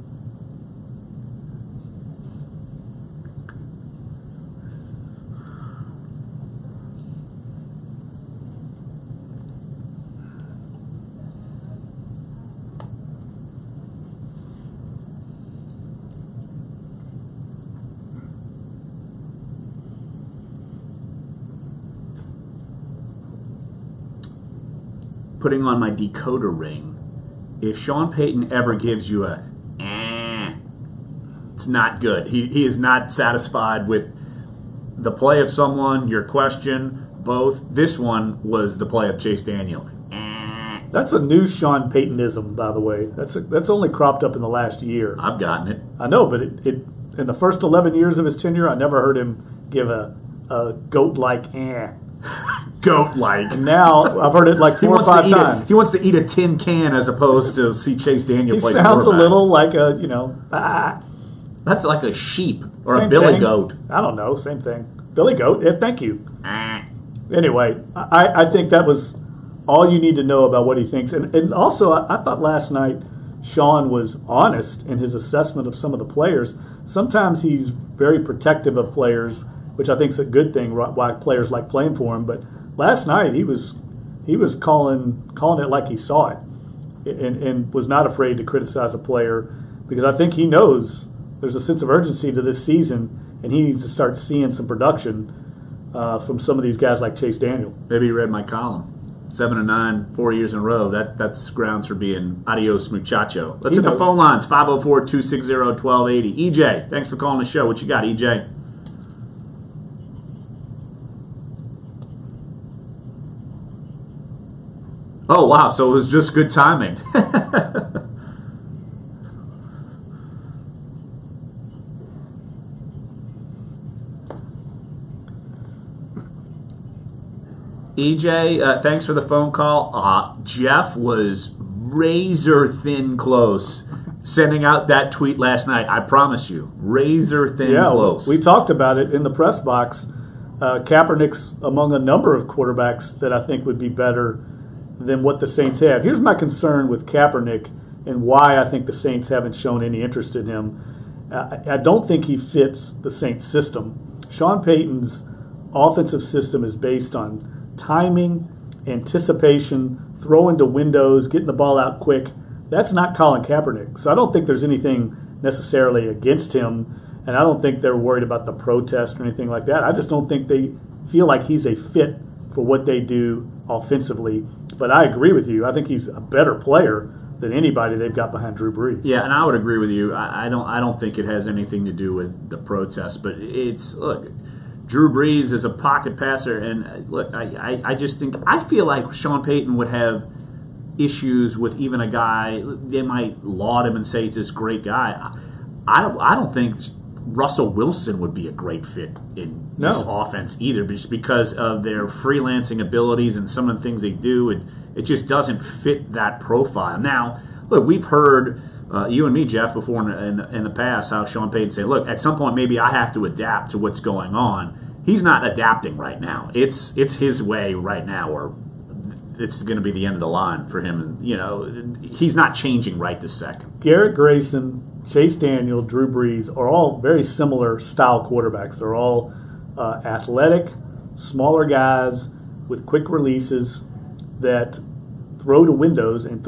[SPEAKER 1] Putting on my decoder ring, if Sean Payton ever gives you a it's not good. He is not satisfied with the play of someone, your question, both. This one was the play of Chase Daniel.
[SPEAKER 2] That's a new Sean Paytonism, by the way. That's only cropped up in the last year.
[SPEAKER 1] I've gotten it.
[SPEAKER 2] I know, but it in the first 11 years of his tenure, I never heard him give a goat-like
[SPEAKER 1] Goat-like.
[SPEAKER 2] And now I've heard it like 4 or 5 times.
[SPEAKER 1] He wants to eat a tin can as opposed to see Chase Daniel play quarterback.
[SPEAKER 2] He sounds a little like
[SPEAKER 1] That's like a sheep or a billy goat.
[SPEAKER 2] I don't know, same thing. Billy goat, yeah, thank you. Anyway, I think that was all you need to know about what he thinks. And also, I thought last night Sean was honest in his assessment of some of the players. Sometimes he's very protective of players, which I think is a good thing, why players like playing for him. But last night he was calling it like he saw it. and was not afraid to criticize a player, because I think he knows there's a sense of urgency to this season, and he needs to start seeing some production from some of these guys like Chase Daniel.
[SPEAKER 1] Maybe you read my column. 7-9, 4 years in a row. That's grounds for being adios muchacho. Let's hit the phone lines. 504-260-1280. EJ, thanks for calling the show. What you got, EJ? Oh, wow. So it was just good timing. EJ, thanks for the phone call. Jeff was razor thin close sending out that tweet last night. I promise you, razor thin close.
[SPEAKER 2] We talked about it in the press box. Kaepernick's among a number of quarterbacks that I think would be better than what the Saints have. Here's my concern with Kaepernick and why I think the Saints haven't shown any interest in him. I don't think he fits the Saints system. Sean Payton's offensive system is based on timing, anticipation, throwing to windows, getting the ball out quick. That's not Colin Kaepernick. So I don't think there's anything necessarily against him, and I don't think they're worried about the protest or anything like that. I just don't think they feel like he's a fit for what they do offensively. But I agree with you. I think he's a better player than anybody they've got behind Drew Brees.
[SPEAKER 1] Yeah, and I would agree with you. I don't think it has anything to do with the protest, but look, Drew Brees is a pocket passer, and look, I just think I feel like Sean Payton would have issues with even a guy. They might laud him and say he's this great guy. I don't think Russell Wilson would be a great fit in this offense either, just because of their freelancing abilities and some of the things they do. It just doesn't fit that profile. Now, look, we've heard you and me, Jeff, before in the past, how Sean Payton say, look, at some point maybe I have to adapt to what's going on. He's not adapting right now. It's his way right now, or it's going to be the end of the line for him. He's not changing right this second.
[SPEAKER 2] Garrett Grayson, Chase Daniel, Drew Brees are all very similar style quarterbacks. They're all athletic, smaller guys with quick releases that throw to windows and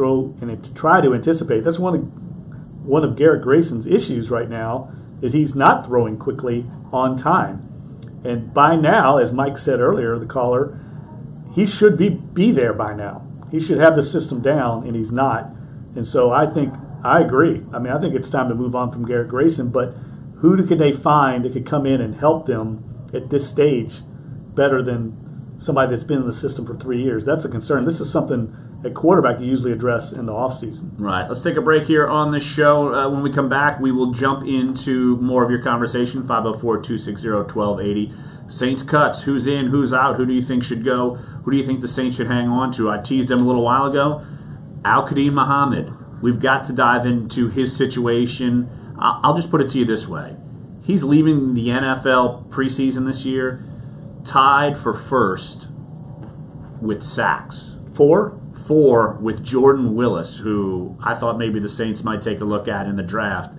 [SPEAKER 2] try to anticipate. That's one of Garrett Grayson's issues right now, is he's not throwing quickly on time. And by now, as Mike said earlier, the caller, he should be there by now. He should have the system down, and he's not. And so I agree. I mean, I think it's time to move on from Garrett Grayson, but who could they find that could come in and help them at this stage better than somebody that's been in the system for 3 years? That's a concern. This is something at quarterback you usually address in the offseason.
[SPEAKER 1] Right. Let's take a break here on the show. When we come back, we will jump into more of your conversation, 504-260-1280. Saints cuts. Who's in? Who's out? Who do you think should go? Who do you think the Saints should hang on to? I teased him a little while ago. Al-Quadin Muhammad. We've got to dive into his situation. I'll just put it to you this way. He's leaving the NFL preseason this year tied for first with sacks.
[SPEAKER 2] Four
[SPEAKER 1] with Jordan Willis, who I thought maybe the Saints might take a look at in the draft.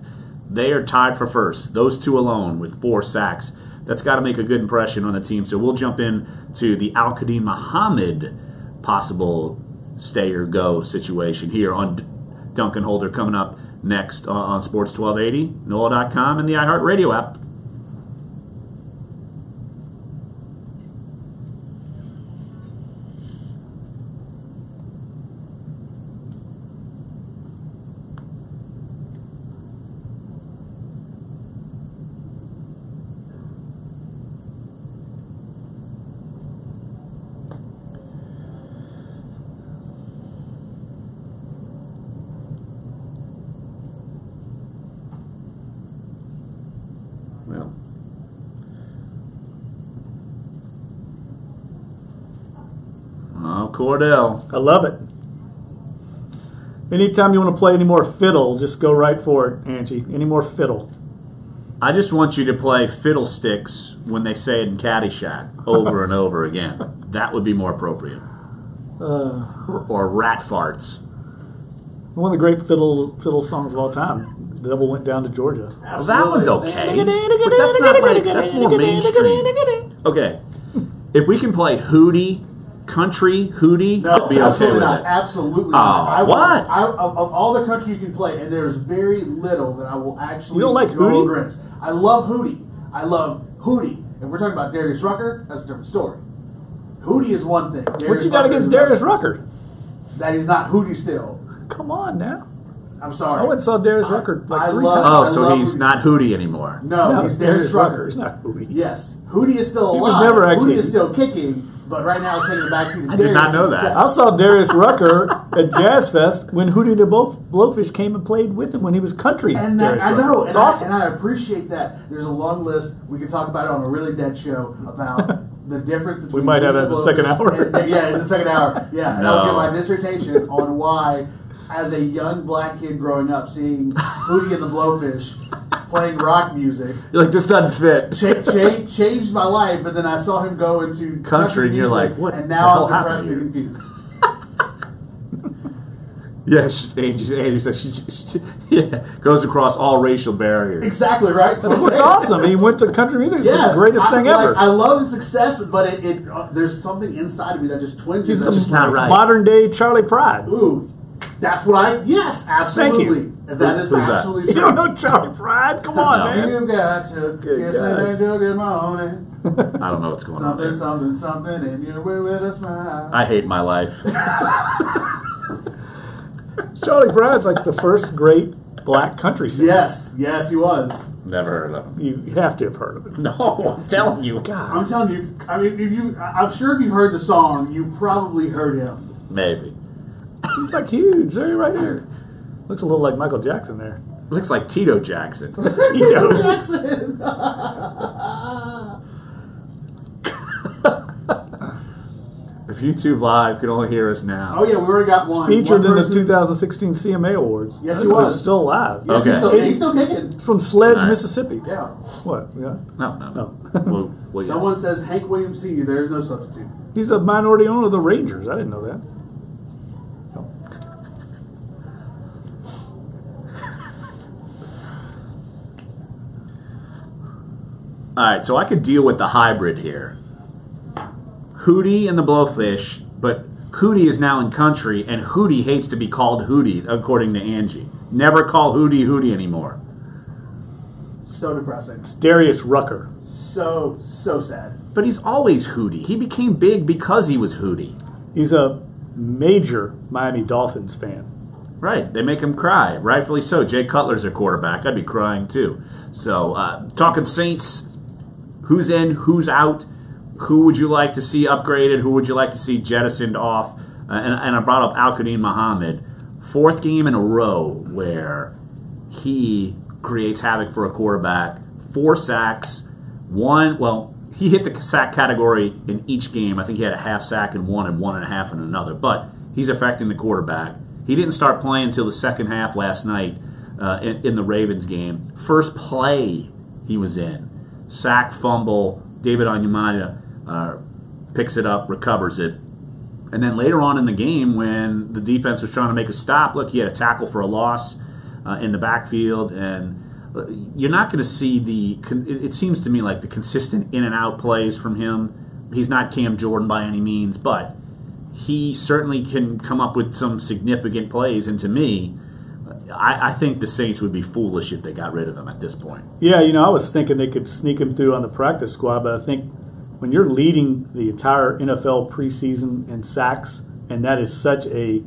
[SPEAKER 1] They are tied for first. Those two alone with 4 sacks. That's got to make a good impression on the team. So we'll jump in to the Al-Quadin Muhammad possible stay or go situation here on Dunc and Holder, coming up next on Sports 1280, NOLA.com, and the iHeartRadio app. Well, oh, Cordell.
[SPEAKER 2] I love it. Anytime you want to play any more fiddle, just go right for it, Angie. Any more fiddle.
[SPEAKER 1] I just want you to play fiddlesticks when they say it in Caddyshack over and over again. That would be more appropriate. Or rat farts.
[SPEAKER 2] One of the great fiddle songs of all time. The Devil Went Down to Georgia.
[SPEAKER 1] Well, that one's okay. But that's not like, that's more mainstream. Okay. If we can play Hootie, country, Hootie,
[SPEAKER 3] No,
[SPEAKER 1] I'd be okay with
[SPEAKER 3] not.
[SPEAKER 1] it.
[SPEAKER 3] Absolutely
[SPEAKER 1] not. What?
[SPEAKER 3] Of all the country you can play, and there's very little that I will actually
[SPEAKER 2] You don't like
[SPEAKER 3] go
[SPEAKER 2] Hootie?
[SPEAKER 3] against. I love Hootie. I love Hootie. If we're talking about Darius Rucker, that's a different story. Hootie is one thing.
[SPEAKER 2] What you got against Darius Rucker?
[SPEAKER 3] That he's not Hootie still.
[SPEAKER 2] Come on now.
[SPEAKER 3] I'm sorry.
[SPEAKER 2] I went and saw Darius Rucker like 3 times.
[SPEAKER 1] Oh, so he's not Hootie anymore.
[SPEAKER 3] No, he's Darius Rucker.
[SPEAKER 2] He's not Hootie.
[SPEAKER 3] Yes. Hootie is still alive.
[SPEAKER 2] He was never actually-
[SPEAKER 3] Hootie is still kicking, but right now he's taking the backseat of
[SPEAKER 1] I did not know that.
[SPEAKER 2] I saw Darius Rucker at Jazz Fest when Hootie the Blowfish came and played with him when he was country.
[SPEAKER 3] And
[SPEAKER 2] Darius
[SPEAKER 3] I
[SPEAKER 2] Rucker.
[SPEAKER 3] know,
[SPEAKER 2] It's
[SPEAKER 3] and,
[SPEAKER 2] awesome.
[SPEAKER 3] I appreciate that. There's a long list. We can talk about it on a Really Dead show about the difference between...
[SPEAKER 2] We might have it in the second hour.
[SPEAKER 3] Yeah, in the second hour. Yeah, and
[SPEAKER 1] No.
[SPEAKER 3] I'll give my dissertation on why, as a young black kid growing up, seeing Hootie and the Blowfish playing rock music...
[SPEAKER 1] You're like, this doesn't fit.
[SPEAKER 3] changed my life, but then I saw him go into
[SPEAKER 1] Country, and you're
[SPEAKER 3] music,
[SPEAKER 1] like, what
[SPEAKER 3] and
[SPEAKER 1] the
[SPEAKER 3] now
[SPEAKER 1] hell
[SPEAKER 3] I'm
[SPEAKER 1] happened
[SPEAKER 3] depressed
[SPEAKER 1] here?
[SPEAKER 3] and confused.
[SPEAKER 1] Yes, Andy says she goes across all racial barriers.
[SPEAKER 3] Exactly, right?
[SPEAKER 2] That's what's awesome. He went to country music. It's the greatest thing ever.
[SPEAKER 3] I love the success, but there's something inside of me that just twinges.
[SPEAKER 2] He's
[SPEAKER 3] that's
[SPEAKER 2] the
[SPEAKER 3] just
[SPEAKER 1] not right.
[SPEAKER 2] modern day Charlie Pride.
[SPEAKER 3] Ooh, that's what yes, absolutely.
[SPEAKER 2] Thank you.
[SPEAKER 3] That is
[SPEAKER 1] Who's that?
[SPEAKER 3] absolutely
[SPEAKER 2] You
[SPEAKER 3] true.
[SPEAKER 2] don't know Charlie Pride? Come on,
[SPEAKER 1] No.
[SPEAKER 2] man.
[SPEAKER 3] You've got to
[SPEAKER 2] Good
[SPEAKER 3] kiss
[SPEAKER 2] God.
[SPEAKER 3] and a good morning.
[SPEAKER 1] I don't know what's going on
[SPEAKER 3] Something,
[SPEAKER 1] there.
[SPEAKER 3] something, something, and you're with a smile.
[SPEAKER 1] I hate my life.
[SPEAKER 2] Charlie Pride's like the first great black country singer.
[SPEAKER 3] Yes, he was.
[SPEAKER 1] Never heard of him.
[SPEAKER 2] You have to have heard of it.
[SPEAKER 1] No, I'm telling you.
[SPEAKER 2] God.
[SPEAKER 3] I'm telling you. I mean, I'm sure if you've heard the song, you probably heard him.
[SPEAKER 1] Maybe.
[SPEAKER 2] He's like huge. There, right here. Looks a little like Michael Jackson there.
[SPEAKER 1] Looks like Tito Jackson.
[SPEAKER 2] Tito.
[SPEAKER 3] Jackson.
[SPEAKER 1] If YouTube Live could only hear us now.
[SPEAKER 3] Oh yeah, we already got one.
[SPEAKER 2] Featured
[SPEAKER 3] One
[SPEAKER 2] in the
[SPEAKER 3] person-
[SPEAKER 2] 2016 CMA Awards.
[SPEAKER 3] Yes,
[SPEAKER 2] I
[SPEAKER 3] he
[SPEAKER 2] think
[SPEAKER 3] was.
[SPEAKER 2] He's still alive.
[SPEAKER 3] Yes,
[SPEAKER 1] Okay.
[SPEAKER 3] he's still kicking.
[SPEAKER 2] It's from Sledge,
[SPEAKER 1] All right.
[SPEAKER 2] Mississippi.
[SPEAKER 3] Yeah.
[SPEAKER 2] What? Yeah.
[SPEAKER 1] No. Well, yes.
[SPEAKER 3] Someone says Hank Williams Sr. There is no substitute.
[SPEAKER 2] He's a minority owner of the Rangers. I didn't know that.
[SPEAKER 1] All right, so I could deal with the hybrid here. Hootie and the Blowfish, but Hootie is now in country, and Hootie hates to be called Hootie, according to Angie. Never call Hootie Hootie anymore.
[SPEAKER 3] So depressing.
[SPEAKER 2] It's Darius Rucker.
[SPEAKER 3] So sad.
[SPEAKER 1] But he's always Hootie. He became big because he was Hootie.
[SPEAKER 2] He's a major Miami Dolphins fan.
[SPEAKER 1] Right, they make him cry. Rightfully so. Jay Cutler's their quarterback. I'd be crying too. So, talking Saints, who's in, who's out, who would you like to see upgraded, who would you like to see jettisoned off? And I brought up Al-Quadin Muhammad. 4th game in a row where he creates havoc for a quarterback. 4 sacks. He hit the sack category in each game. I think he had a half sack in one and 1.5 in another. But he's affecting the quarterback. He didn't start playing until the second half last night in the Ravens game. First play he was in. Sack, fumble. David Onyemata picks it up, recovers it. And then later on in the game, when the defense was trying to make a stop, look, he had a tackle for a loss in the backfield. And you're not going to see it seems to me like the consistent in and out plays from him. He's not Cam Jordan by any means, but he certainly can come up with some significant plays. And to me, I think the Saints would be foolish if they got rid of him at this point.
[SPEAKER 2] Yeah, I was thinking they could sneak him through on the practice squad, but I think when you're leading the entire NFL preseason in sacks, and that is such a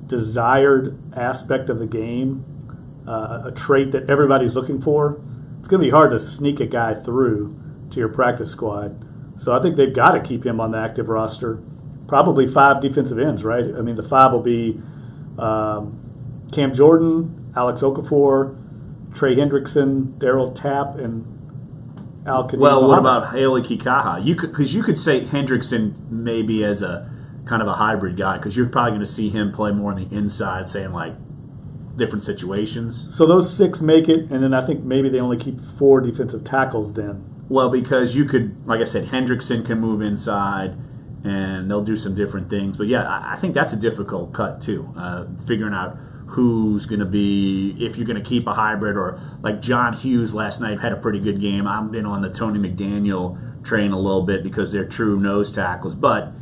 [SPEAKER 2] desired aspect of the game, a trait that everybody's looking for, it's going to be hard to sneak a guy through to your practice squad. So I think they've got to keep him on the active roster. Probably 5 defensive ends, right? I mean, the 5 will be Cam Jordan, Alex Okafor, Trey Hendrickson, Darryl Tapp, and Al-Quadin
[SPEAKER 1] Well, what
[SPEAKER 2] Muhammad.
[SPEAKER 1] about Haley Kikaha? Because you could say Hendrickson maybe as a kind of a hybrid guy, because you're probably going to see him play more on the inside, saying like different situations.
[SPEAKER 2] So those 6 make it, and then I think maybe they only keep 4 defensive tackles then.
[SPEAKER 1] Well, because you could, like I said, Hendrickson can move inside, and they'll do some different things. But yeah, I think that's a difficult cut too, figuring out who's going to be, if you're going to keep a hybrid, or like John Hughes last night had a pretty good game. I've been on the Tony McDaniel train a little bit because they're true nose tackles. But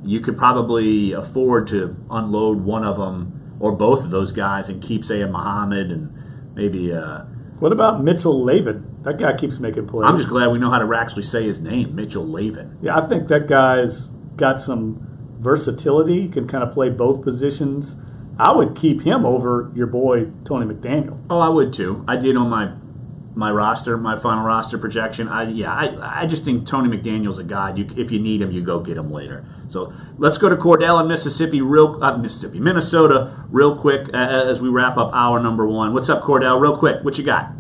[SPEAKER 1] you could probably afford to unload one of them or both of those guys and keep, say, a Muhammad and maybe
[SPEAKER 2] What about Mitchell Lavin? That guy keeps making plays.
[SPEAKER 1] I'm just glad we know how to actually say his name, Mitchell Lavin.
[SPEAKER 2] Yeah, I think that guy's got some versatility. He can kind of play both positions. I would keep him over your boy Tony McDaniel.
[SPEAKER 1] Oh, I would too. I did on my roster, my final roster projection. I just think Tony McDaniel's a guy. If you need him, you go get him later. So let's go to Cordell in Minnesota, real quick as we wrap up hour number 1. What's up, Cordell? Real quick, what you got?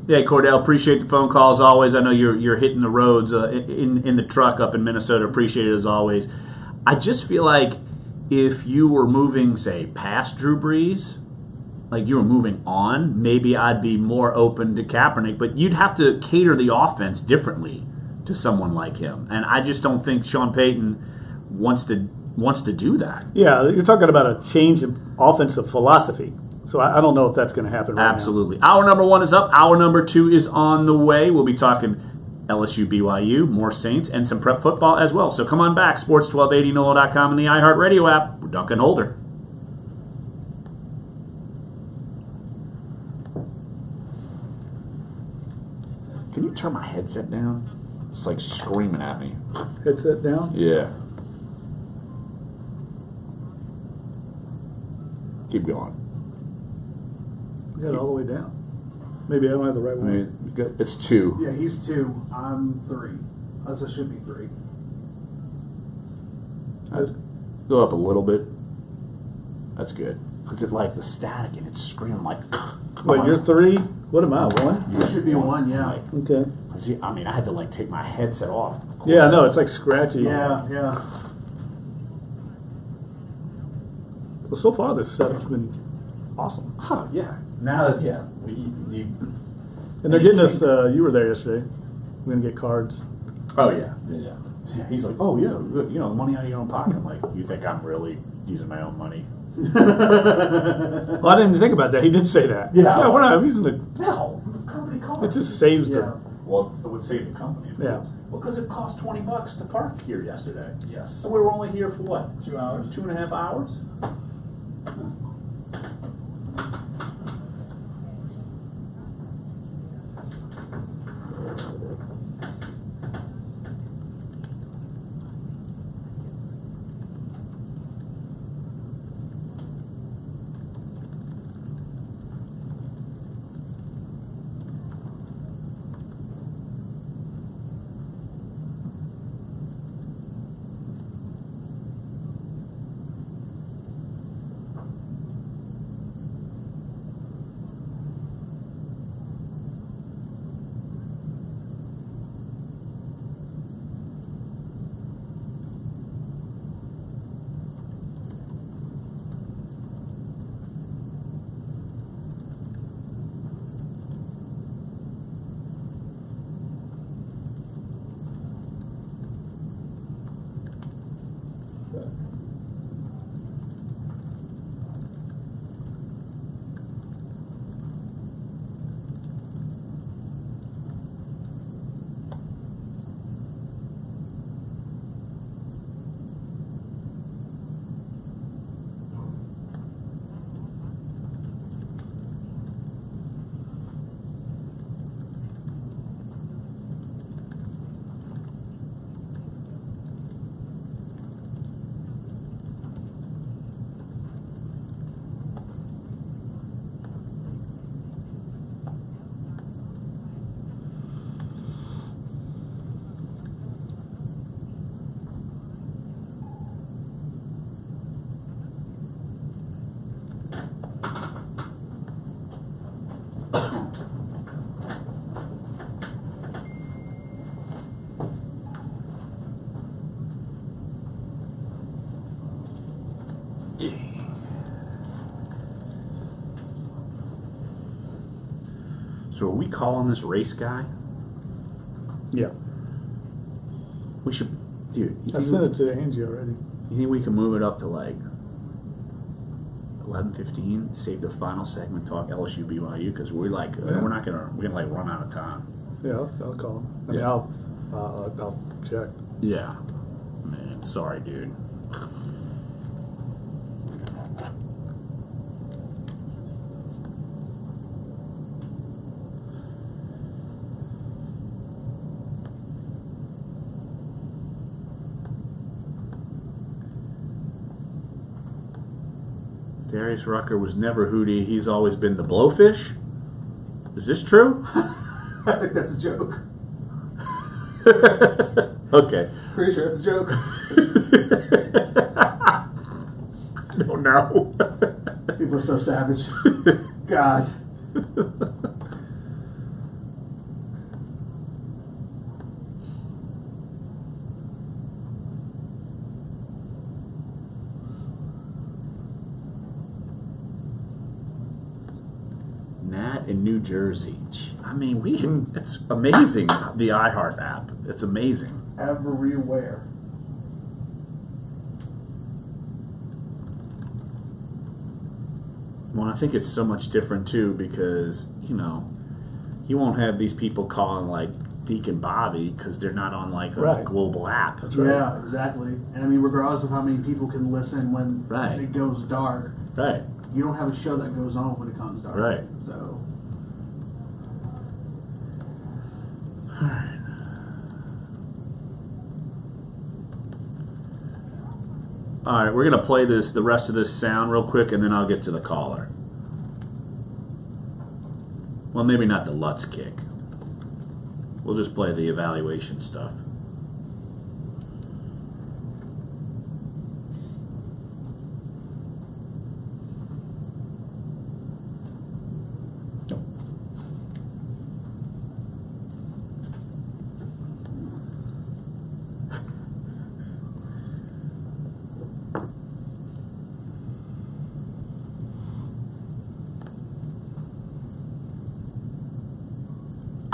[SPEAKER 1] Yeah, Cordell, appreciate the phone call as always. I know you're hitting the roads in the truck up in Minnesota. Appreciate it as always. I just feel like if you were moving, say, past Drew Brees, like you were moving on, maybe I'd be more open to Kaepernick. But you'd have to cater the offense differently to someone like him, and I just don't think Sean Payton wants to do that.
[SPEAKER 2] Yeah, you're talking about a change in offensive philosophy. So I don't know if that's going to happen right
[SPEAKER 1] Absolutely. Now. Hour number 1 is up. Hour number 2 is on the way. We'll be talking LSU, BYU, more Saints, and some prep football as well. So come on back. Sports 1280, NOLA.com, and the iHeartRadio app. We're Dunc and Holder. Can you turn my headset down? It's like screaming at me.
[SPEAKER 2] Headset down?
[SPEAKER 1] Yeah. Keep going.
[SPEAKER 2] Got it all the way down. Maybe I don't have the right one.
[SPEAKER 1] It's 2.
[SPEAKER 3] Yeah, he's 2. I'm 3. As it should be 3.
[SPEAKER 1] Go up a little bit. That's good. Because it like the static and it's screaming like.
[SPEAKER 2] Wait, you're 3? What am I? 1?
[SPEAKER 3] You should be 1. Yeah.
[SPEAKER 1] Like,
[SPEAKER 2] okay.
[SPEAKER 1] See, I mean, I had to like take my headset off.
[SPEAKER 2] Yeah, no, it's like scratchy.
[SPEAKER 3] Yeah, yeah.
[SPEAKER 2] Well, so far this setup's been awesome.
[SPEAKER 1] Huh, yeah. Now that, yeah.
[SPEAKER 2] And they're getting us, you were there yesterday. We're going to get cards.
[SPEAKER 1] Oh, yeah. Yeah. He's like, oh, yeah, money out of your own pocket. I'm like, you think I'm really using my own money?
[SPEAKER 2] Well, I didn't even think about that. He did say that.
[SPEAKER 1] Yeah,
[SPEAKER 2] we're not using it.
[SPEAKER 1] No, company car.
[SPEAKER 2] It just saves
[SPEAKER 3] Yeah.
[SPEAKER 1] Well, it would save the company.
[SPEAKER 2] Yeah.
[SPEAKER 1] Well, because it cost $20 to park here yesterday.
[SPEAKER 3] Yes.
[SPEAKER 1] So we were only here for what?
[SPEAKER 3] 2 hours.
[SPEAKER 1] 2.5 hours? So are we calling this race guy?
[SPEAKER 2] Yeah.
[SPEAKER 1] We should, dude.
[SPEAKER 2] I sent it to Angie already.
[SPEAKER 1] You think we can move it up to like 11:15? Save the final segment, talk LSU BYU, because we're like we're gonna like run out of time.
[SPEAKER 2] Yeah, I'll call him. I mean, I'll check.
[SPEAKER 1] Yeah, man. Sorry, dude. Darius Rucker was never Hootie. He's always been the Blowfish. Is this true?
[SPEAKER 3] I think that's a joke.
[SPEAKER 1] Okay.
[SPEAKER 3] Pretty sure it's a joke.
[SPEAKER 1] I don't know.
[SPEAKER 3] People are so savage. God.
[SPEAKER 1] Nat in New Jersey. I mean, it's amazing, the iHeart app. It's amazing.
[SPEAKER 3] Everywhere.
[SPEAKER 1] Well, I think it's so much different, too, because, you know, you won't have these people calling, like, Deacon Bobby because they're not on, like, a global app.
[SPEAKER 3] Right. Yeah, exactly. And, I mean, regardless of how many people can listen when it goes dark.
[SPEAKER 1] Right.
[SPEAKER 3] You don't have a show that goes on when it comes dark.
[SPEAKER 1] Right.
[SPEAKER 3] So.
[SPEAKER 1] All right. All right, we're going to play the rest of this sound real quick, and then I'll get to the caller. Well, maybe not the Lutz kick. We'll just play the evaluation stuff.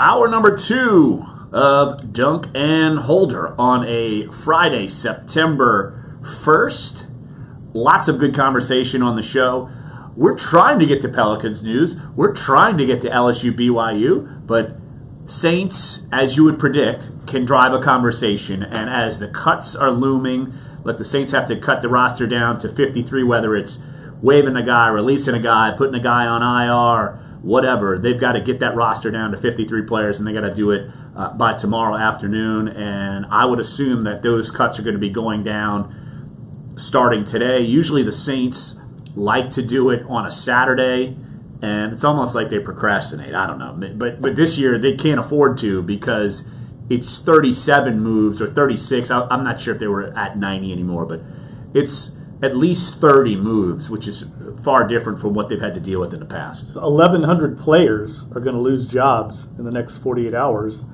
[SPEAKER 1] Hour number 2 of Dunc and Holder on a Friday, September 1st. Lots of good conversation on the show. We're trying to get to Pelicans news. We're trying to get to LSU BYU, but Saints, as you would predict, can drive a conversation. And as the cuts are looming, like the Saints have to cut the roster down to 53, whether it's waiving a guy, releasing a guy, putting a guy on IR, whatever, they've got to get that roster down to 53 players, and they got to do it by tomorrow afternoon. And I would assume that those cuts are going to be going down starting today. Usually the Saints like to do it on a Saturday, and it's almost like they procrastinate. I don't know. But this year they can't afford to because it's 37 moves or 36. I'm not sure if they were at 90 anymore, but it's at least 30 moves, which is far different from what they've had to deal with in the past.
[SPEAKER 2] So 1,100 players are going to lose jobs in the next 48 hours.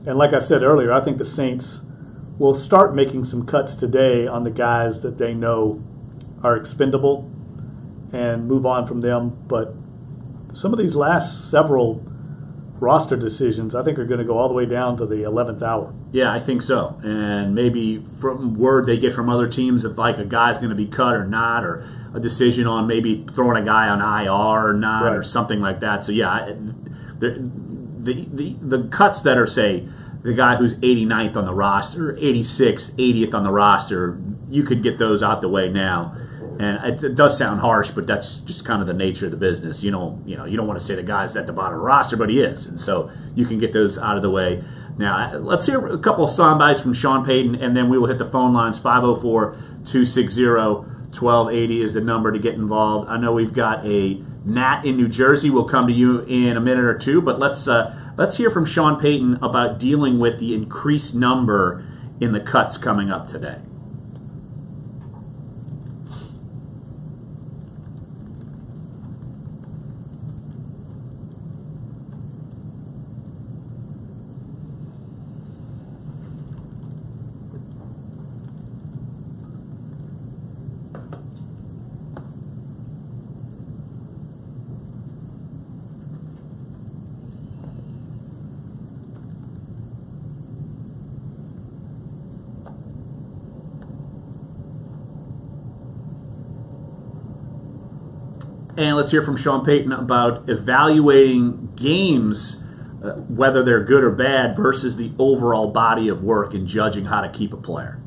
[SPEAKER 2] And like I said earlier, I think the Saints will start making some cuts today on the guys that they know are expendable and move on from them. But some of these last several roster decisions, I think, are going to go all the way down to the 11th hour.
[SPEAKER 1] Yeah, I think so. And maybe from word they get from other teams if like a guy's going to be cut or not, or a decision on maybe throwing a guy on IR or not, or something like that. So yeah, the cuts that are, say, the guy who's 89th on the roster, 86th, 80th on the roster, you could get those out the way now. And it does sound harsh, but that's just kind of the nature of the business. You don't want to say the guy's at the bottom of the roster, but he is, and so you can get those out of the way. Now, let's hear a couple of sound bites from Sean Payton, and then we will hit the phone lines. 504-260-1280 is the number to get involved. I know we've got a Nat in New Jersey. We'll come to you in a minute or two, but let's hear from Sean Payton about dealing with the increased number in the cuts coming up today. And let's hear from Sean Payton about evaluating games, whether they're good or bad, versus the overall body of work and judging how to keep a player.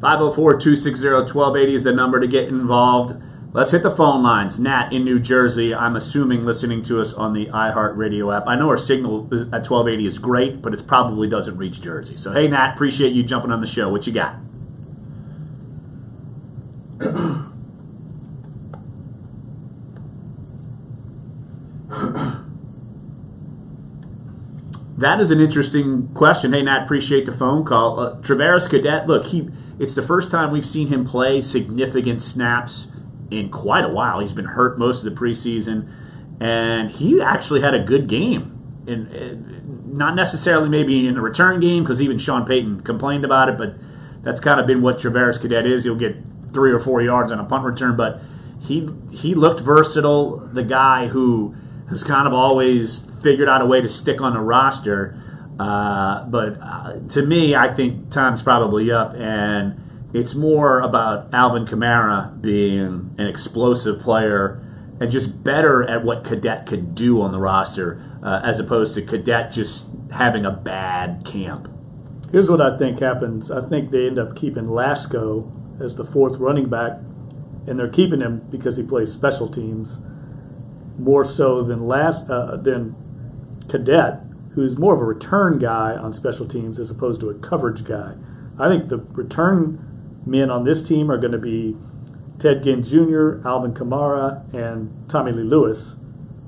[SPEAKER 1] (504-260-1280) is the number to get involved. Let's hit the phone lines. Nat in New Jersey, I'm assuming listening to us on the iHeartRadio app. I know our signal at 1280 is great, but it probably doesn't reach Jersey. So, hey, Nat, appreciate you jumping on the show. What you got? That is an interesting question. Hey, Nat, appreciate the phone call. Travaris Cadet, look, it's the first time we've seen him play significant snaps in quite a while. He's been hurt most of the preseason, and he actually had a good game. Not necessarily maybe in the return game, because even Sean Payton complained about it, but that's kind of been what Travaris Cadet is. He'll get 3 or 4 yards on a punt return, but he looked versatile, the guy who has kind of always figured out a way to stick on the roster. But to me, I think time's probably up, and it's more about Alvin Kamara being an explosive player and just better at what Cadet could do on the roster, as opposed to Cadet just having a bad camp.
[SPEAKER 2] Here's what I think happens. I think they end up keeping Lasco as the 4th running back, and they're keeping him because he plays special teams more so than Cadet, who's more of a return guy on special teams as opposed to a coverage guy. I think the return men on this team are going to be Ted Ginn Jr., Alvin Kamara, and Tommy Lee Lewis.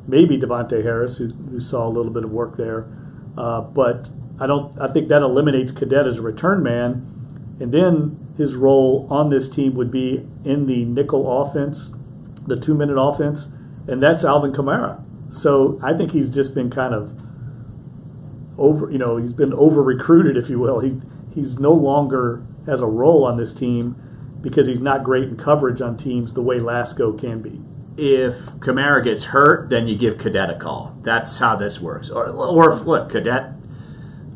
[SPEAKER 2] Maybe Devontae Harris, who saw a little bit of work there. But I think that eliminates Cadet as a return man. And then his role on this team would be in the nickel offense, the 2-minute offense, and that's Alvin Kamara. So I think he's just been kind of he's been over-recruited, if you will. He's no longer has a role on this team because he's not great in coverage on teams the way Lasco can be.
[SPEAKER 1] If Kamara gets hurt, then you give Cadet a call. That's how this works. Or flip, Cadet,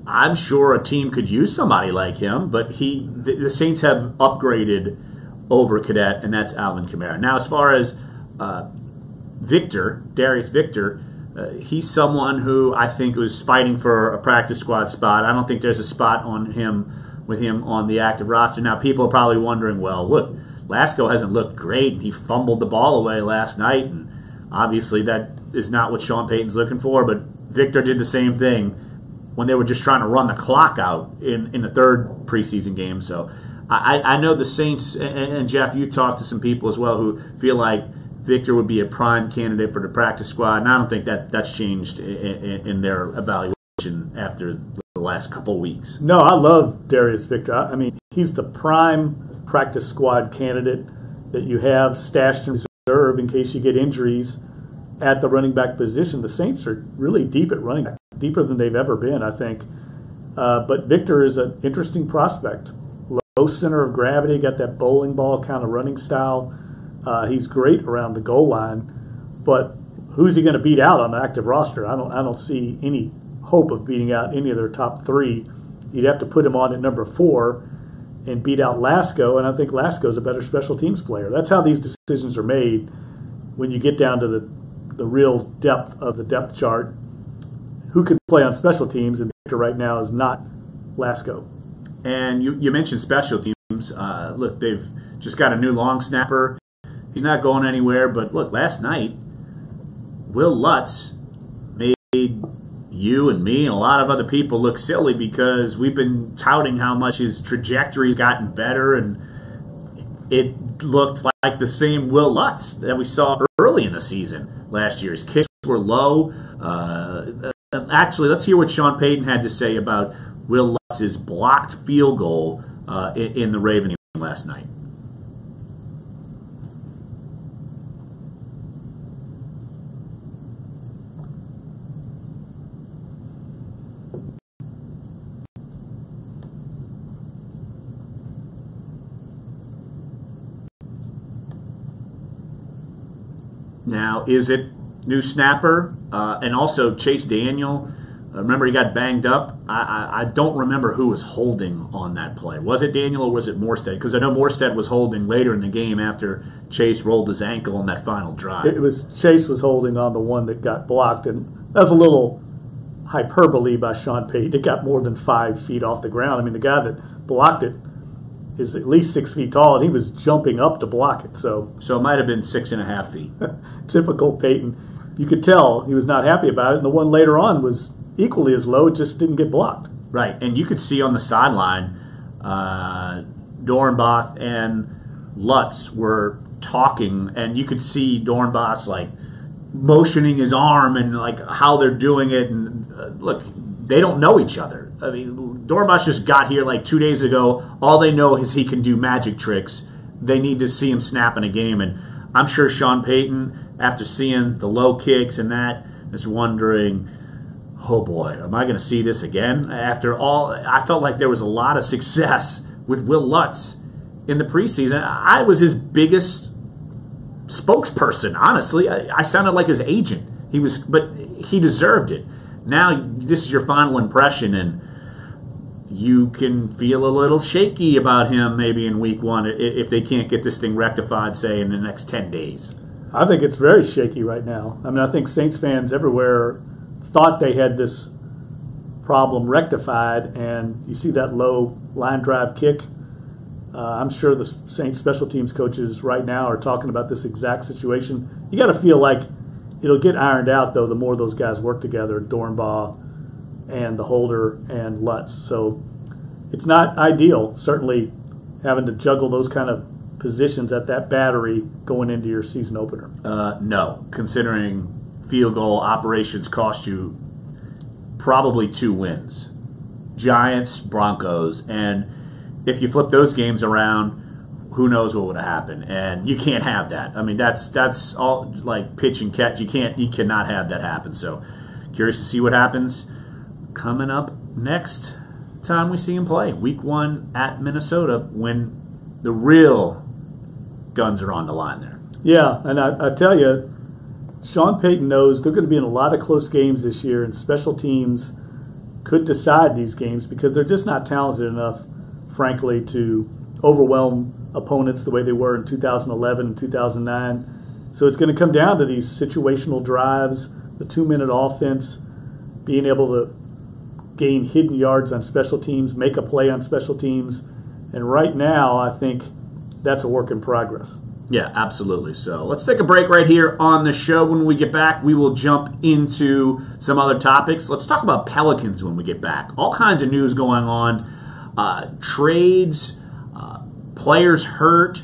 [SPEAKER 1] I'm sure a team could use somebody like him, but the Saints have upgraded over Cadet, and that's Alvin Kamara. Now, as far as Darius Victor, he's someone who I think was fighting for a practice squad spot. I don't think there's a spot with him on the active roster. Now, people are probably wondering, well, look, Lasco hasn't looked great, and he fumbled the ball away last night, and obviously that is not what Sean Payton's looking for, but Victor did the same thing when they were just trying to run the clock out in the 3rd preseason game. So I know the Saints, and Jeff, you talked to some people as well who feel like Victor would be a prime candidate for the practice squad, and I don't think that's changed in their evaluation after the last couple weeks.
[SPEAKER 2] No, I love Darius Victor. I mean, he's the prime practice squad candidate that you have stashed in reserve in case you get injuries at the running back position. The Saints are really deep at running back, deeper than they've ever been, I think. But Victor is an interesting prospect. Low center of gravity, got that bowling ball kind of running style. He's great around the goal line, but who's he going to beat out on the active roster? I don't see any hope of beating out any of their top 3. You'd have to put him on at number 4 and beat out Lasco, and I think Lasco's a better special teams player. That's how these decisions are made when you get down to the real depth of the depth chart. Who could play on special teams, and Victor right now is not Lasco.
[SPEAKER 1] And you mentioned special teams. Look, they've just got a new long snapper. He's not going anywhere, but look, last night, Will Lutz made you and me and a lot of other people look silly because we've been touting how much his trajectory's gotten better, and it looked like the same Will Lutz that we saw early in the season last year. His kicks were low. Actually, let's hear what Sean Payton had to say about Will Lutz's blocked field goal in the Raven game last night. Now, is it new snapper and also Chase Daniel? Remember, he got banged up. I don't remember who was holding on that play. Was it Daniel or was it Morstead? Because I know Morstead was holding later in the game after Chase rolled his ankle on that final drive.
[SPEAKER 2] It was Chase was holding on the one that got blocked, and that was a little hyperbole by Sean Payton. It got more than 5 feet off the ground. I mean, the guy that blocked it is at least 6 feet tall, and he was jumping up to block it. So
[SPEAKER 1] it might have been 6.5 feet.
[SPEAKER 2] Typical Payton. You could tell he was not happy about it, and the one later on was equally as low. It just didn't get blocked.
[SPEAKER 1] Right, and you could see on the sideline, Dornbach and Lutz were talking, and you could see Dornbach like motioning his arm and like how they're doing it. And look, they don't know each other. I mean, Dornbach just got here like 2 days ago. All they know is he can do magic tricks. They need to see him snap in a game, and I'm sure Sean Payton, after seeing the low kicks and that, is wondering, oh boy, am I going to see this again? After all, I felt like there was a lot of success with Will Lutz in the preseason. I was his biggest spokesperson, honestly. I sounded like his agent. But he deserved it. Now, this is your final impression, and you can feel a little shaky about him maybe in week one if they can't get this thing rectified, say, in the next 10 days.
[SPEAKER 2] I think it's very shaky right now. I mean, I think Saints fans everywhere thought they had this problem rectified, and you see that low line drive kick. I'm sure the Saints special teams coaches right now are talking about this exact situation. You got to feel like it'll get ironed out, though, the more those guys work together, Dornbach and the holder and Lutz. So it's not ideal, certainly, having to juggle those kind of positions at that battery going into your season opener.
[SPEAKER 1] No, considering field goal operations cost you probably 2 wins. Giants, Broncos, and if you flip those games around, who knows what would have happened. And you can't have that. I mean, that's all like pitch and catch. You cannot have that happen. So curious to see what happens coming up next time we see him play. Week 1 at Minnesota, when the real guns are on the line there.
[SPEAKER 2] Yeah, and I tell you, Sean Payton knows they're going to be in a lot of close games this year, and special teams could decide these games because they're just not talented enough, frankly, to overwhelm opponents the way they were in 2011 and 2009. So it's going to come down to these situational drives, the 2-minute offense, being able to gain hidden yards on special teams, make a play on special teams. And right now, I think that's a work in progress.
[SPEAKER 1] Yeah, absolutely. So let's take a break right here on the show. When we get back, we will jump into some other topics. Let's talk about Pelicans when we get back. All kinds of news going on. Trades, players hurt,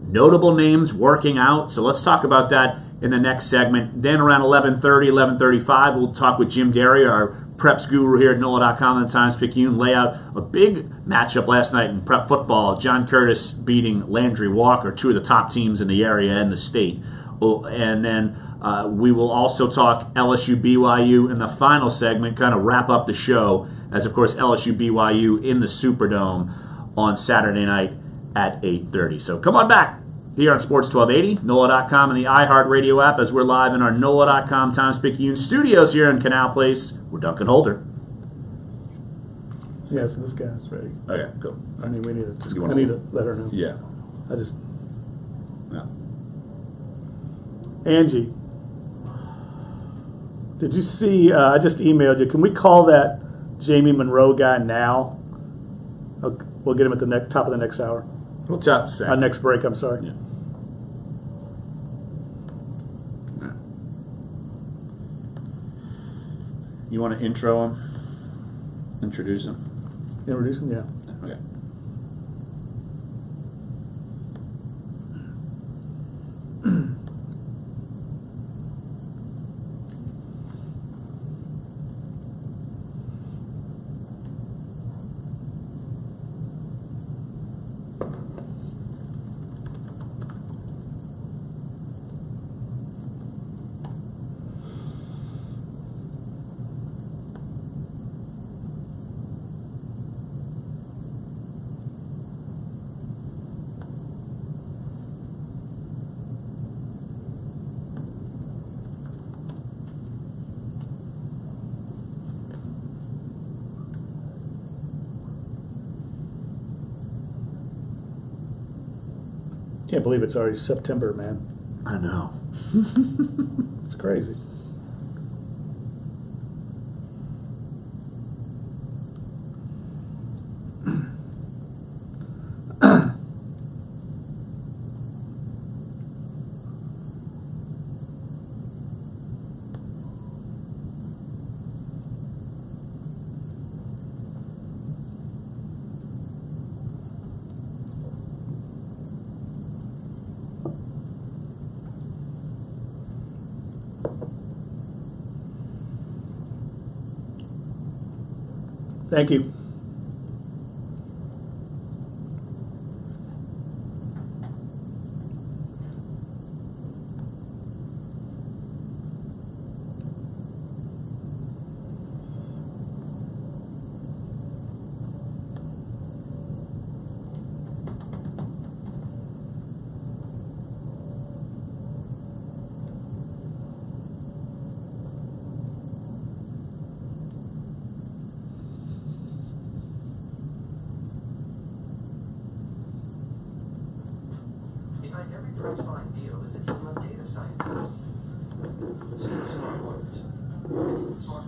[SPEAKER 1] notable names working out. So let's talk about that in the next segment. Then around 11:30, 11:35, we'll talk with Jim Derry, our preps guru here at NOLA.com and the Times-Picayune, lay out a big matchup last night in prep football. John Curtis beating Landry Walker, 2 of the top teams in the area and the state. And then we will also talk LSU-BYU in the final segment, kind of wrap up the show, as of course LSU-BYU in the Superdome on Saturday night at 8:30. So come on back here on Sports 1280, NOLA.com, and the iHeartRadio app as we're live in our NOLA.com Times-Picayune studios here in Canal Place. We're Dunc and Holder.
[SPEAKER 2] Yeah, so this guy's ready.
[SPEAKER 1] Okay, go.
[SPEAKER 2] I mean, we need to. I need to let her know.
[SPEAKER 1] Yeah.
[SPEAKER 2] Yeah. Angie, did you see? I just emailed you. Can we call that Jamie Monroe guy now? Okay, we'll get him at the top of the next hour.
[SPEAKER 1] What's up, Sam?
[SPEAKER 2] Next break. I'm sorry.
[SPEAKER 1] Yeah. You want to intro him? Introduce him?
[SPEAKER 2] Introduce him, yeah.
[SPEAKER 1] Okay.
[SPEAKER 2] Can't believe it's already September, man.
[SPEAKER 1] I know.
[SPEAKER 2] It's crazy. Thank you.
[SPEAKER 4] Behind every price-line deal is a team of data scientists. Super smart ones. And even smart.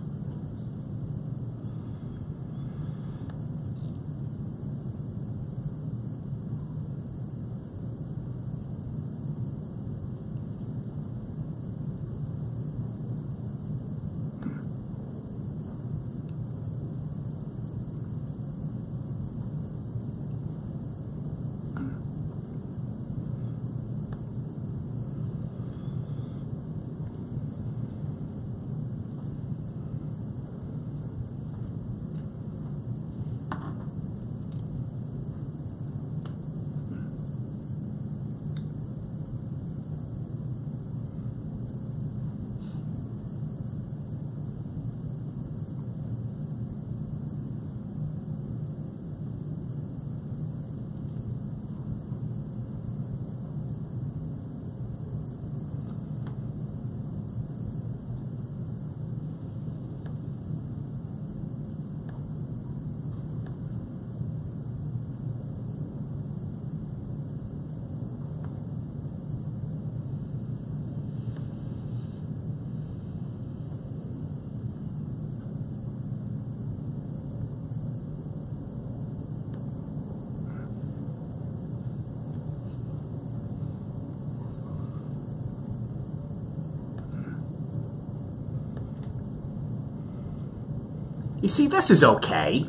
[SPEAKER 1] You see, this is okay.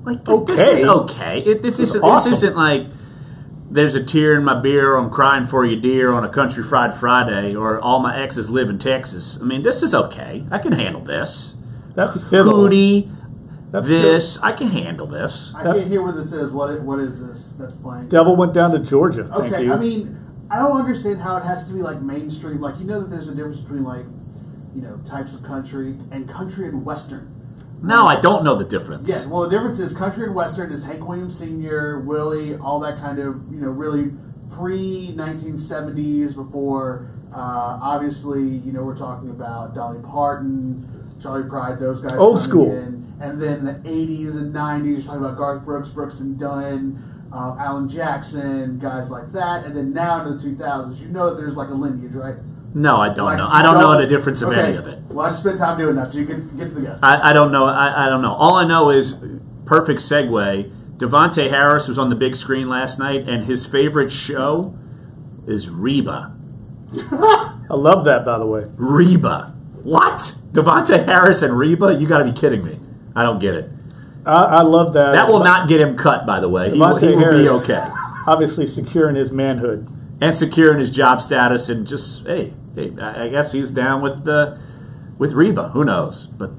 [SPEAKER 1] Like,
[SPEAKER 2] Okay?
[SPEAKER 1] this is okay. This isn't like there's a tear in my beer, I'm crying for you, dear, on a Country Fried Friday, or all my exes live in Texas. I mean, this is okay. I can handle this.
[SPEAKER 2] That fiddle.
[SPEAKER 1] Hootie,
[SPEAKER 2] That
[SPEAKER 1] this, I can handle this.
[SPEAKER 3] I can't hear what this is. What is this that's playing?
[SPEAKER 2] Devil went down to Georgia. Thank
[SPEAKER 3] Okay,
[SPEAKER 2] you.
[SPEAKER 3] I mean, I don't understand how it has to be like mainstream. Like, you know that there's a difference between like, you know, types of country and western.
[SPEAKER 1] No, I don't know the difference.
[SPEAKER 3] Yeah, well, the difference is country and western is Hank Williams Sr., Willie, all that kind of, you know, really pre-1970s before, obviously, you know, we're talking about Dolly Parton, Charlie Pride, those guys.
[SPEAKER 2] Old school.
[SPEAKER 3] And then the 80s and 90s, you're talking about Garth Brooks, Brooks and Dunn, Alan Jackson, guys like that. And then now in the 2000s, you know that there's like a lineage, right?
[SPEAKER 1] No, I don't
[SPEAKER 3] Like,
[SPEAKER 1] know. I don't know the difference of
[SPEAKER 3] okay.
[SPEAKER 1] any of it.
[SPEAKER 3] Well, I just spent time doing that, so you can get to the guess.
[SPEAKER 1] I don't know. I don't know. All I know is, perfect segue, Devontae Harris was on the big screen last night, and his favorite show is Reba.
[SPEAKER 2] I love that, by the way.
[SPEAKER 1] Reba. What? Devontae Harris and Reba? You got to be kidding me. I don't get it.
[SPEAKER 2] I love that.
[SPEAKER 1] That will not get him cut, by the way. He will
[SPEAKER 2] Harris,
[SPEAKER 1] be okay.
[SPEAKER 2] Obviously secure in his manhood.
[SPEAKER 1] And secure in his job status, and just, hey, I guess he's down with Reba. Who knows? But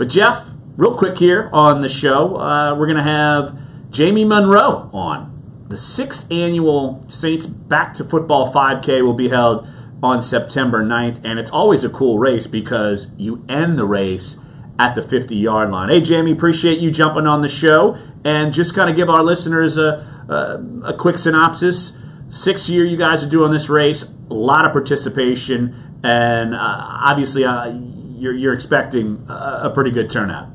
[SPEAKER 1] Jeff, real quick here on the show, we're going to have Jamie Monroe on. The 6th annual Saints Back to Football 5K will be held on September 9th, and it's always a cool race because you end the race at the 50-yard line. Hey, Jamie, appreciate you jumping on the show, and just kind of give our listeners a quick synopsis. 6th year you guys are doing this race, a lot of participation, and obviously you're expecting a pretty good turnout.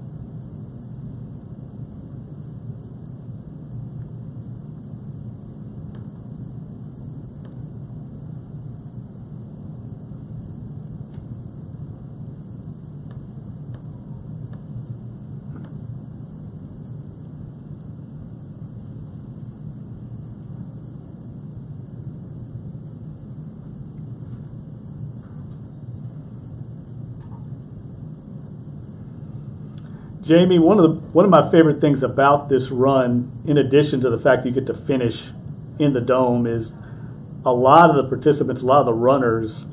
[SPEAKER 2] Jamie, one of my favorite things about this run, in addition to the fact you get to finish in the Dome, is a lot of the participants, a lot of the runners,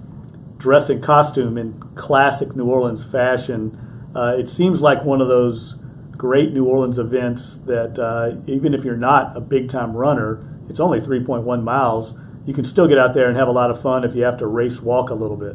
[SPEAKER 2] dress in costume in classic New Orleans fashion. It seems like one of those great New Orleans events that even if you're not a big-time runner, it's only 3.1 miles, you can still get out there and have a lot of fun if you have to race walk a little bit.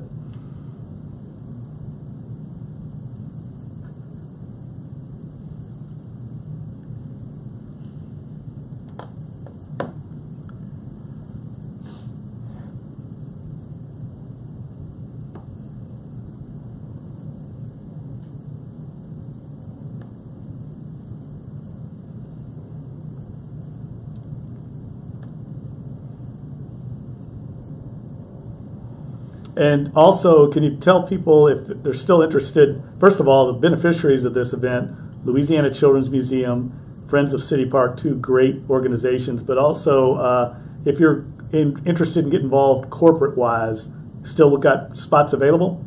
[SPEAKER 2] And also, can you tell people if they're still interested, first of all, the beneficiaries of this event, Louisiana Children's Museum, Friends of City Park, two great organizations, but also if you're interested in getting involved corporate-wise, still got spots available?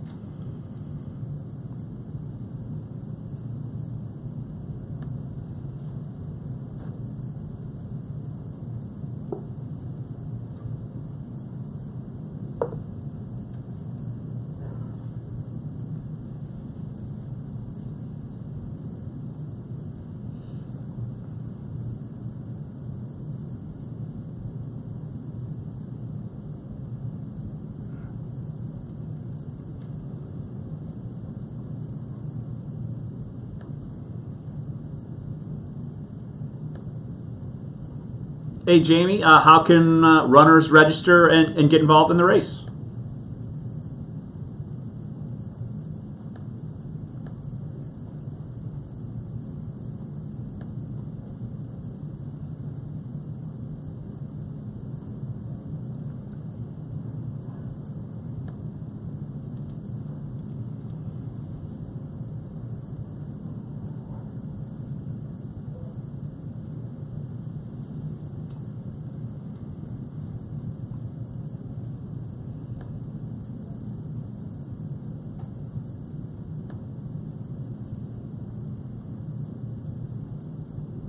[SPEAKER 1] Hey, Jamie, how can runners register and get involved in the race?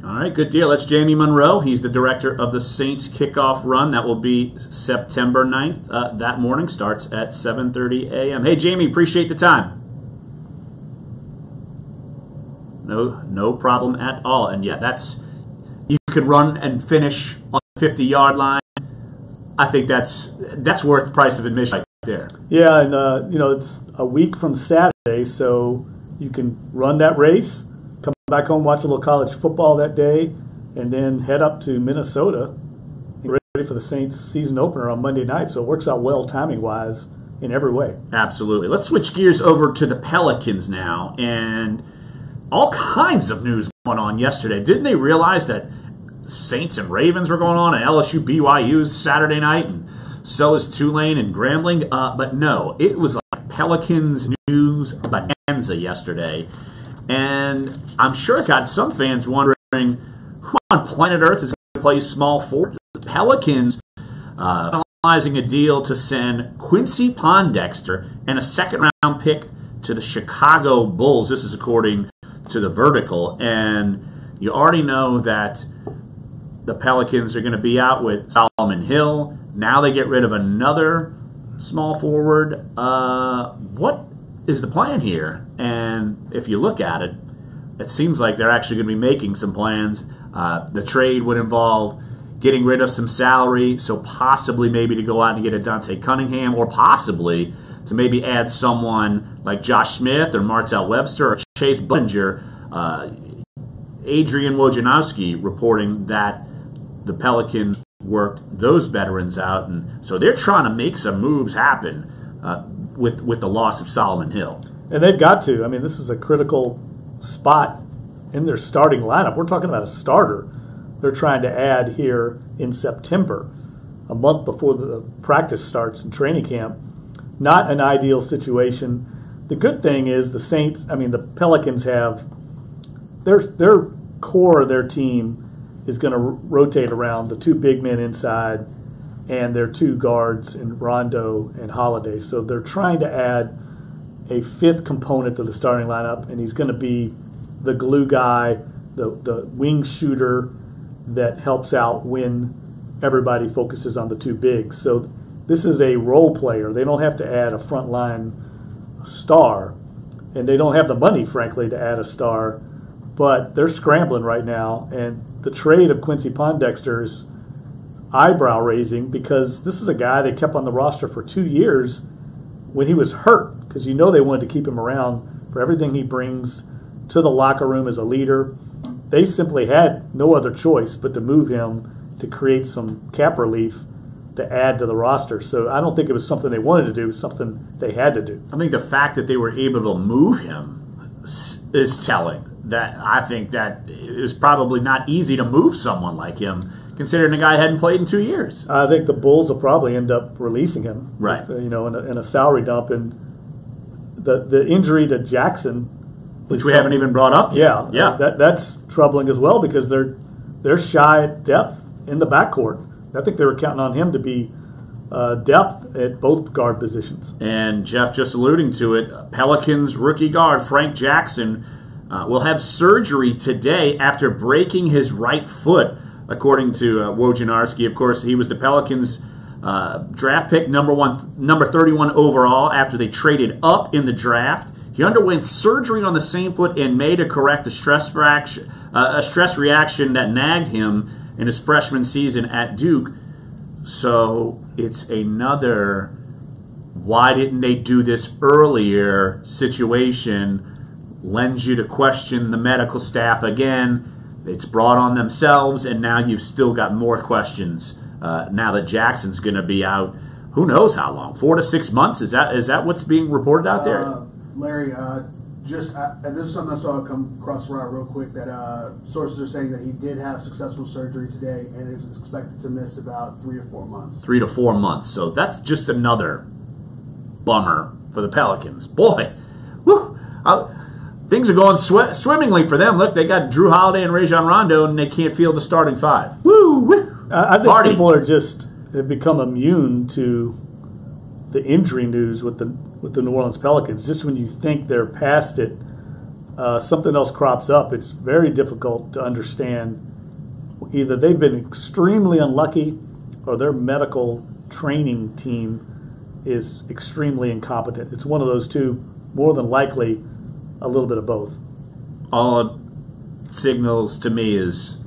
[SPEAKER 1] All right, good deal. That's Jamie Monroe. He's the director of the Saints kickoff run. That will be September 9th. That morning starts at 7:30 a.m. Hey, Jamie, appreciate the time. No problem at all. And yeah, you could run and finish on the 50-yard line. I think that's worth the price of admission right there.
[SPEAKER 2] Yeah, and it's a week from Saturday, so you can run that race, come back home, watch a little college football that day, and then head up to Minnesota and get ready for the Saints season opener on Monday night. So it works out well timing-wise in every way.
[SPEAKER 1] Absolutely. Let's switch gears over to the Pelicans now, and all kinds of news going on yesterday. Didn't they realize that Saints and Ravens were going on, and LSU BYU's Saturday night, and so is Tulane and Grambling? But no, it was like Pelicans news bonanza yesterday. And I'm sure it's got some fans wondering who on planet Earth is going to play small forward. The Pelicans finalizing a deal to send Quincy Pondexter and a second-round pick to the Chicago Bulls. This is according to the Vertical. And you already know that the Pelicans are going to be out with Solomon Hill. Now they get rid of another small forward. What is the plan here? And if you look at it, it seems like they're actually going to be making some plans. The trade would involve getting rid of some salary, so possibly maybe to go out and get a Dante Cunningham, or possibly to maybe add someone like Josh Smith or Martell Webster or Chase Budinger. Adrian Wojnarowski reporting that the Pelicans worked those veterans out, and so they're trying to make some moves happen with the loss of Solomon Hill.
[SPEAKER 2] And they've got to. I mean, this is a critical spot in their starting lineup. We're talking about a starter they're trying to add here in September, a month before the practice starts in training camp. Not an ideal situation. The good thing is the Pelicans have their core of their team is going to rotate around the two big men inside and their two guards in Rondo and Holiday. So they're trying to add a fifth component to the starting lineup, and he's going to be the glue guy, the wing shooter that helps out when everybody focuses on the two bigs. So this is a role player. They don't have to add a frontline star, and they don't have the money, frankly, to add a star. But they're scrambling right now, and the trade of Quincy Pondexter is eyebrow-raising because this is a guy they kept on the roster for 2 years when he was hurt, because they wanted to keep him around for everything he brings to the locker room as a leader. They simply had no other choice but to move him to create some cap relief to add to the roster. So I don't think it was something they wanted to do. It was something they had to do.
[SPEAKER 1] I think the fact that they were able to move him is telling. That I think that it was probably not easy to move someone like him, considering the guy hadn't played in 2 years.
[SPEAKER 2] I think the Bulls will probably end up releasing him,
[SPEAKER 1] right?
[SPEAKER 2] In a salary dump, and the injury to Jackson,
[SPEAKER 1] which we haven't even brought up yet.
[SPEAKER 2] Yeah. That's troubling as well because they're shy at depth in the backcourt. I think they were counting on him to be depth at both guard positions.
[SPEAKER 1] And Jeff just alluding to it, Pelicans rookie guard Frank Jackson will have surgery today after breaking his right foot, according to Wojnarowski. Of course, he was the Pelicans' draft pick, number 31 overall, after they traded up in the draft. He underwent surgery on the same foot and made to correct a stress reaction that nagged him in his freshman season at Duke. So it's another why didn't they do this earlier situation. Lends you to question the medical staff again. It's brought on themselves, and now you've still got more questions now that Jackson's going to be out. Who knows how long? 4 to 6 months? Is that what's being reported out there?
[SPEAKER 3] Larry, and this is something I saw come across the route real quick, that sources are saying that he did have successful surgery today and is expected to miss about 3 to 4 months.
[SPEAKER 1] 3 to 4 months. So that's just another bummer for the Pelicans. Boy, whew, things are going swimmingly for them. Look, they got Drew Holiday and Rajon Rondo, and they can't field the starting five. Woo! Woo!
[SPEAKER 2] I think people have become immune to the injury news with the New Orleans Pelicans. Just when you think they're past it, something else crops up. It's very difficult to understand. Either they've been extremely unlucky, or their medical training team is extremely incompetent. It's one of those two, more than likely. A little bit of both.
[SPEAKER 1] All it signals to me is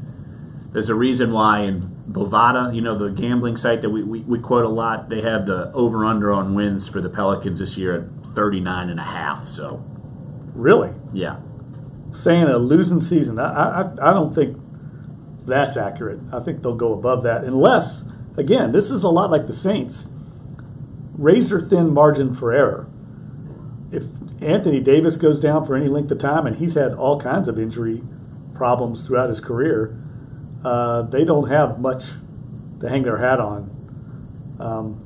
[SPEAKER 1] there's a reason why in Bovada, the gambling site that we quote a lot, they have the over-under on wins for the Pelicans this year at 39.5. So,
[SPEAKER 2] really?
[SPEAKER 1] Yeah.
[SPEAKER 2] Saying a losing season, I don't think that's accurate. I think they'll go above that unless, again, this is a lot like the Saints. Razor-thin margin for error. If Anthony Davis goes down for any length of time, and he's had all kinds of injury problems throughout his career, they don't have much to hang their hat on.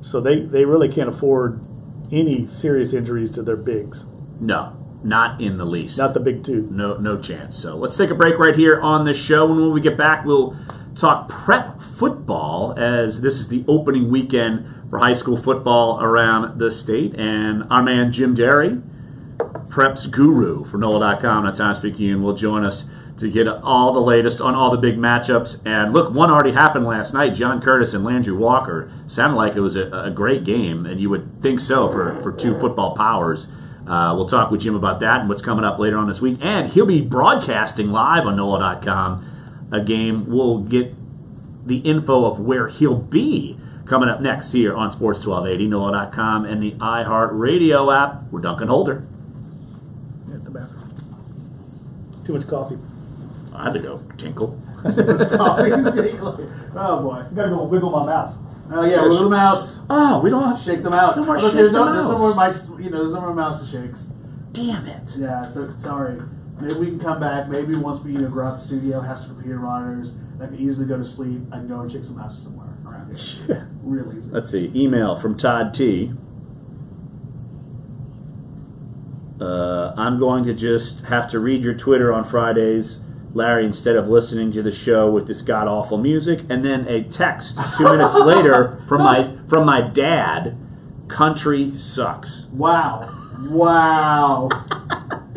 [SPEAKER 2] So they really can't afford any serious injuries to their bigs.
[SPEAKER 1] No, not in the least.
[SPEAKER 2] Not the big two.
[SPEAKER 1] No chance. So let's take a break right here on this show. And when we get back, we'll talk prep football, as this is the opening weekend for high school football around the state. And our man Jim Derry, Preps guru for NOLA.com, that's Time Speaking, will join us to get all the latest on all the big matchups. And look, one already happened last night. John Curtis and Landry Walker. Sounded like it was a great game, and you would think so for two football powers. We'll talk with Jim about that and what's coming up later on this week. And he'll be broadcasting live on NOLA.com a game. We'll get the info of where he'll be coming up next here on Sports 1280, NOLA.com, and the iHeartRadio app. We're Dunc and Holder.
[SPEAKER 2] Too much coffee.
[SPEAKER 1] I had to go tinkle.
[SPEAKER 3] Oh boy!
[SPEAKER 2] You gotta go wiggle my mouse.
[SPEAKER 3] Oh yeah, wiggle the mouse.
[SPEAKER 1] Oh, we don't have
[SPEAKER 3] shake the mouse.
[SPEAKER 1] No more
[SPEAKER 3] There's no more mics. There's no more mouse shakes.
[SPEAKER 1] Damn it.
[SPEAKER 3] Yeah, sorry. Maybe we can come back. Maybe once we go out the studio, have some computer monitors. I can easily go to sleep. I can go and shake some mouse somewhere around here. Really easy.
[SPEAKER 1] Let's see. Email from Todd T. I'm going to just have to read your Twitter on Fridays, Larry, instead of listening to the show with this god-awful music. And then a text 2 minutes later from my dad, country sucks.
[SPEAKER 3] Wow.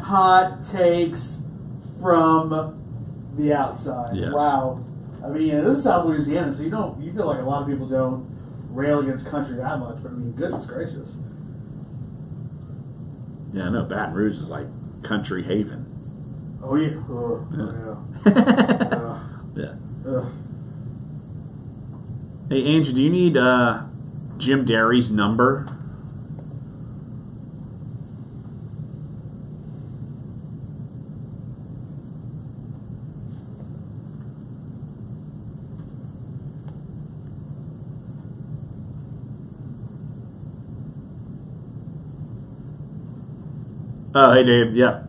[SPEAKER 3] Hot takes from the outside.
[SPEAKER 1] Yes.
[SPEAKER 3] Wow. I mean, this is South Louisiana, so you feel like a lot of people don't rail against country that much, but I mean, goodness gracious.
[SPEAKER 1] Yeah, I know Baton Rouge is like country haven.
[SPEAKER 3] Oh yeah.
[SPEAKER 1] Yeah.
[SPEAKER 3] Yeah.
[SPEAKER 1] Hey, Angie, do you need Jim Derry's number? Oh, hey, Dave. Yeah.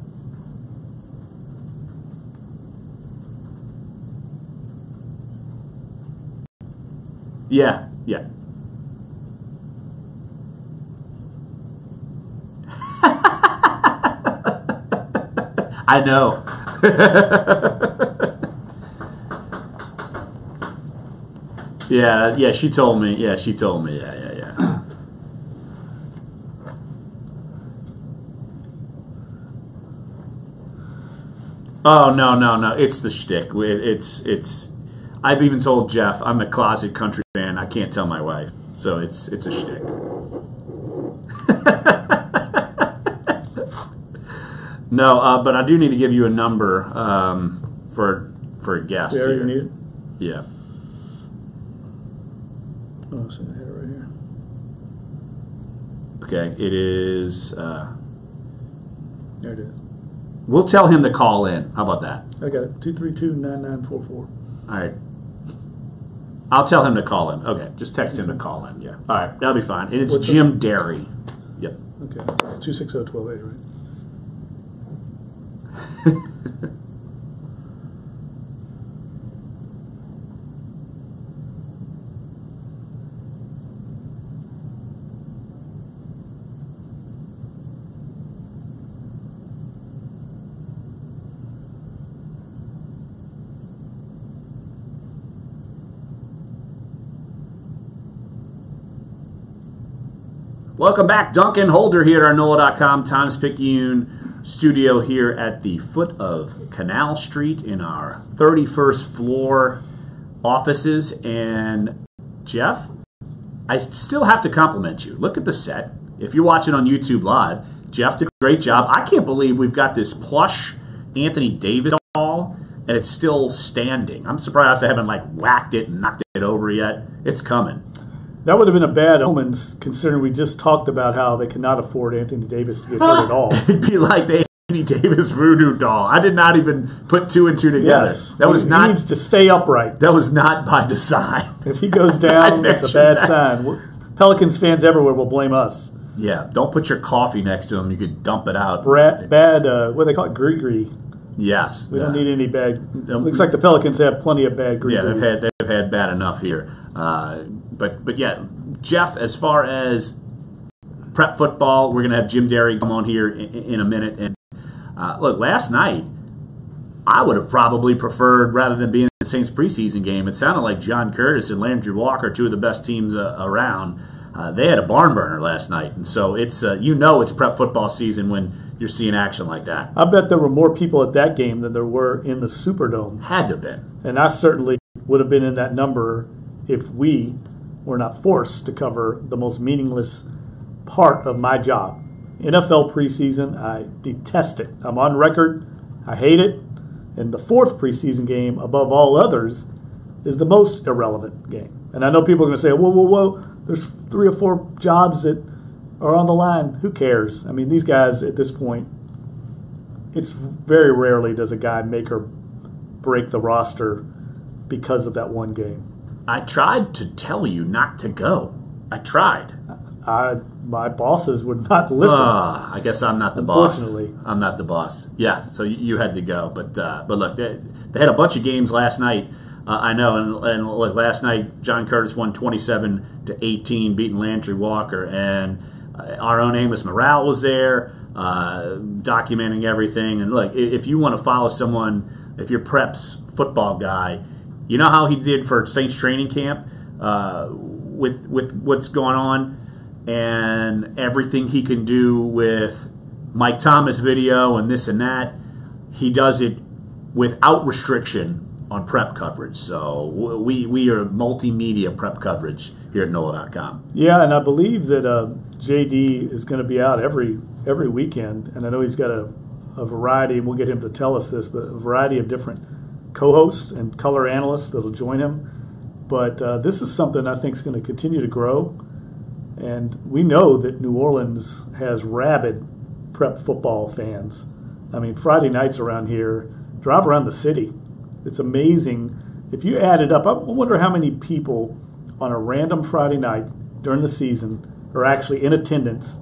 [SPEAKER 1] Yeah. Yeah. I know. Yeah, she told me. Yeah, she told me. Yeah. Oh, no. It's the shtick. It's. I've even told Jeff I'm a closet country fan. I can't tell my wife, so it's a shtick. No, but I do need to give you a number for a guest
[SPEAKER 2] Yeah,
[SPEAKER 1] here.
[SPEAKER 2] you need it?
[SPEAKER 1] Yeah.
[SPEAKER 2] Oh, so I had it right here.
[SPEAKER 1] Okay, it is.
[SPEAKER 2] There it is.
[SPEAKER 1] We'll tell him to call in. How about that?
[SPEAKER 2] I got it. 232-9944.
[SPEAKER 1] All right. I'll tell him to call in. Okay, just text him to call in. Yeah. All right, that'll be fine. And it's
[SPEAKER 2] What's
[SPEAKER 1] Jim Derry. Yep.
[SPEAKER 2] Okay. 260-1280, right?
[SPEAKER 1] Welcome back. Duncan Holder here at our NOLA.com Times Picayune studio here at the foot of Canal Street in our 31st floor offices. And Jeff, I still have to compliment you. Look at the set. If you're watching on YouTube Live, Jeff did a great job. I can't believe we've got this plush Anthony Davis doll and it's still standing. I'm surprised I haven't whacked it and knocked it over yet. It's coming.
[SPEAKER 2] That would have been a bad omen, considering we just talked about how they cannot afford Anthony Davis to get hurt at all.
[SPEAKER 1] It'd be like the Anthony Davis voodoo doll. I did not even put two and two together.
[SPEAKER 2] Yes,
[SPEAKER 1] that was
[SPEAKER 2] he
[SPEAKER 1] not.
[SPEAKER 2] needs to stay upright.
[SPEAKER 1] That was not by design.
[SPEAKER 2] If he goes down, that's a bad sign. Pelicans fans everywhere will blame us.
[SPEAKER 1] Yeah, don't put your coffee next to him. You could dump it out.
[SPEAKER 2] Bad, what do they call it? Gree-gree.
[SPEAKER 1] Yes.
[SPEAKER 2] We don't need any bad. Looks like the Pelicans have plenty of bad gree-gree.
[SPEAKER 1] Yeah, they've had bad enough here. But yeah, Jeff, as far as prep football, we're going to have Jim Derry come on here in a minute. And look, last night, I would have probably preferred, rather than being in the Saints preseason game, it sounded like John Curtis and Landry Walker, two of the best teams around. They had a barn burner last night. And so it's it's prep football season when you're seeing action like that.
[SPEAKER 2] I bet there were more people at that game than there were in the Superdome.
[SPEAKER 1] Had to have been.
[SPEAKER 2] And I certainly would have been in that number if we were not forced to cover the most meaningless part of my job. NFL preseason, I detest it. I'm on record. I hate it. And the fourth preseason game, above all others, is the most irrelevant game. And I know people are going to say, whoa, there's 3 or 4 jobs that are on the line. Who cares? I mean, these guys at this point, it's very rarely does a guy make or break the roster because of that one game.
[SPEAKER 1] I tried to tell you not to go. I tried.
[SPEAKER 2] My bosses would not listen.
[SPEAKER 1] I guess I'm not the boss.
[SPEAKER 2] Unfortunately.
[SPEAKER 1] I'm not the boss. Yeah, so you had to go. But look, they had a bunch of games last night. I know, and look, last night John Curtis won 27-18, beating Landry Walker, and our own Amos Morale was there, documenting everything. And look, if you want to follow someone, if you're Prep's football guy, you know how he did for Saints training camp with what's going on and everything he can do with Mike Thomas video and this and that. He does it without restriction on prep coverage. So we are multimedia prep coverage here at NOLA.com.
[SPEAKER 2] Yeah, and I believe that JD is going to be out every weekend, and I know he's got a variety, and we'll get him to tell us this, but a variety of different co-hosts and color analysts that'll join him. But this is something I think is going to continue to grow, and we know that New Orleans has rabid prep football fans. I mean, Friday nights around here, drive around the city. It's amazing. If you add it up, I wonder how many people on a random Friday night during the season are actually in attendance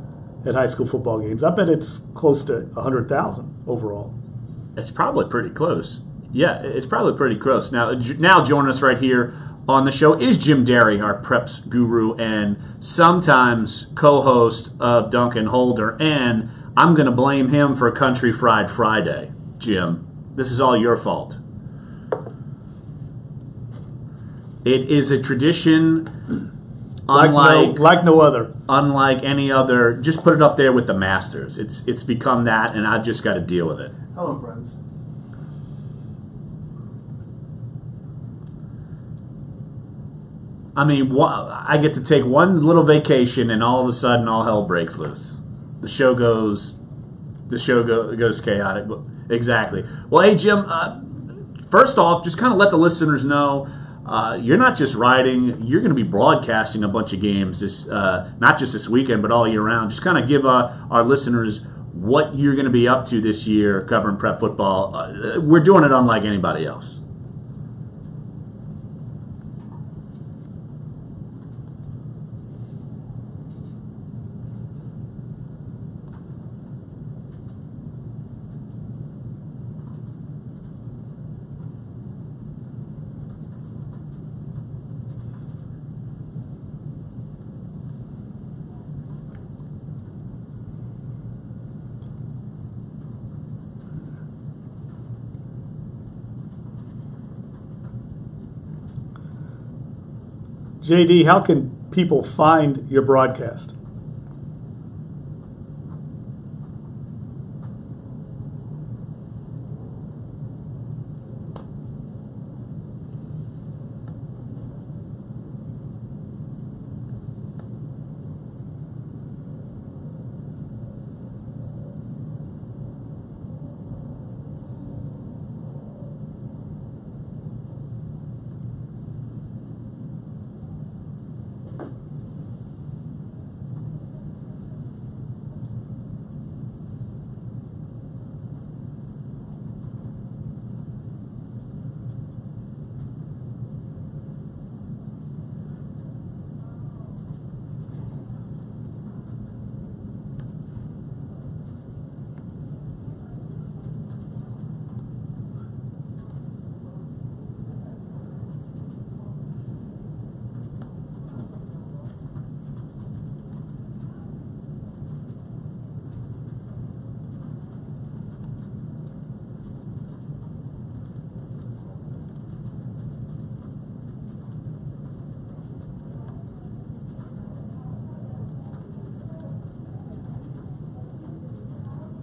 [SPEAKER 2] at high school football games. I bet it's close to 100,000 overall.
[SPEAKER 1] It's probably pretty close. Yeah, it's probably pretty close. Now joining us right here on the show is Jim Derry, our preps guru and sometimes co-host of Dunc and Holder, and I'm going to blame him for Country Fried Friday. Jim, this is all your fault. It is a tradition
[SPEAKER 2] like no other.
[SPEAKER 1] Unlike any other. Just put it up there with the Masters. It's become that, and I've just got to deal with it.
[SPEAKER 3] Hello, friends.
[SPEAKER 1] I mean, I get to take one little vacation, and all of a sudden, all hell breaks loose. The show goes chaotic. Exactly. Well, hey, Jim. First off, just kind of let the listeners know you're not just writing; you're going to be broadcasting a bunch of games. Not just this weekend, but all year round. Just kind of give our listeners what you're going to be up to this year covering prep football. We're doing it unlike anybody else.
[SPEAKER 2] JD, how can people find your broadcast?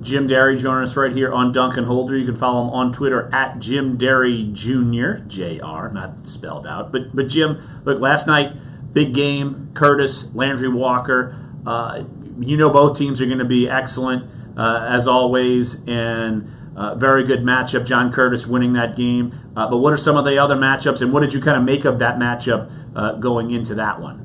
[SPEAKER 1] Jim Derry joining us right here on Dunc and Holder. You can follow him on Twitter at Jim Derry Jr., J.R., not spelled out. But Jim, look, last night, big game, Curtis, Landry Walker. You know both teams are going to be excellent, as always, and very good matchup. John Curtis winning that game. But what are some of the other matchups, and what did you kind of make of that matchup going into that one?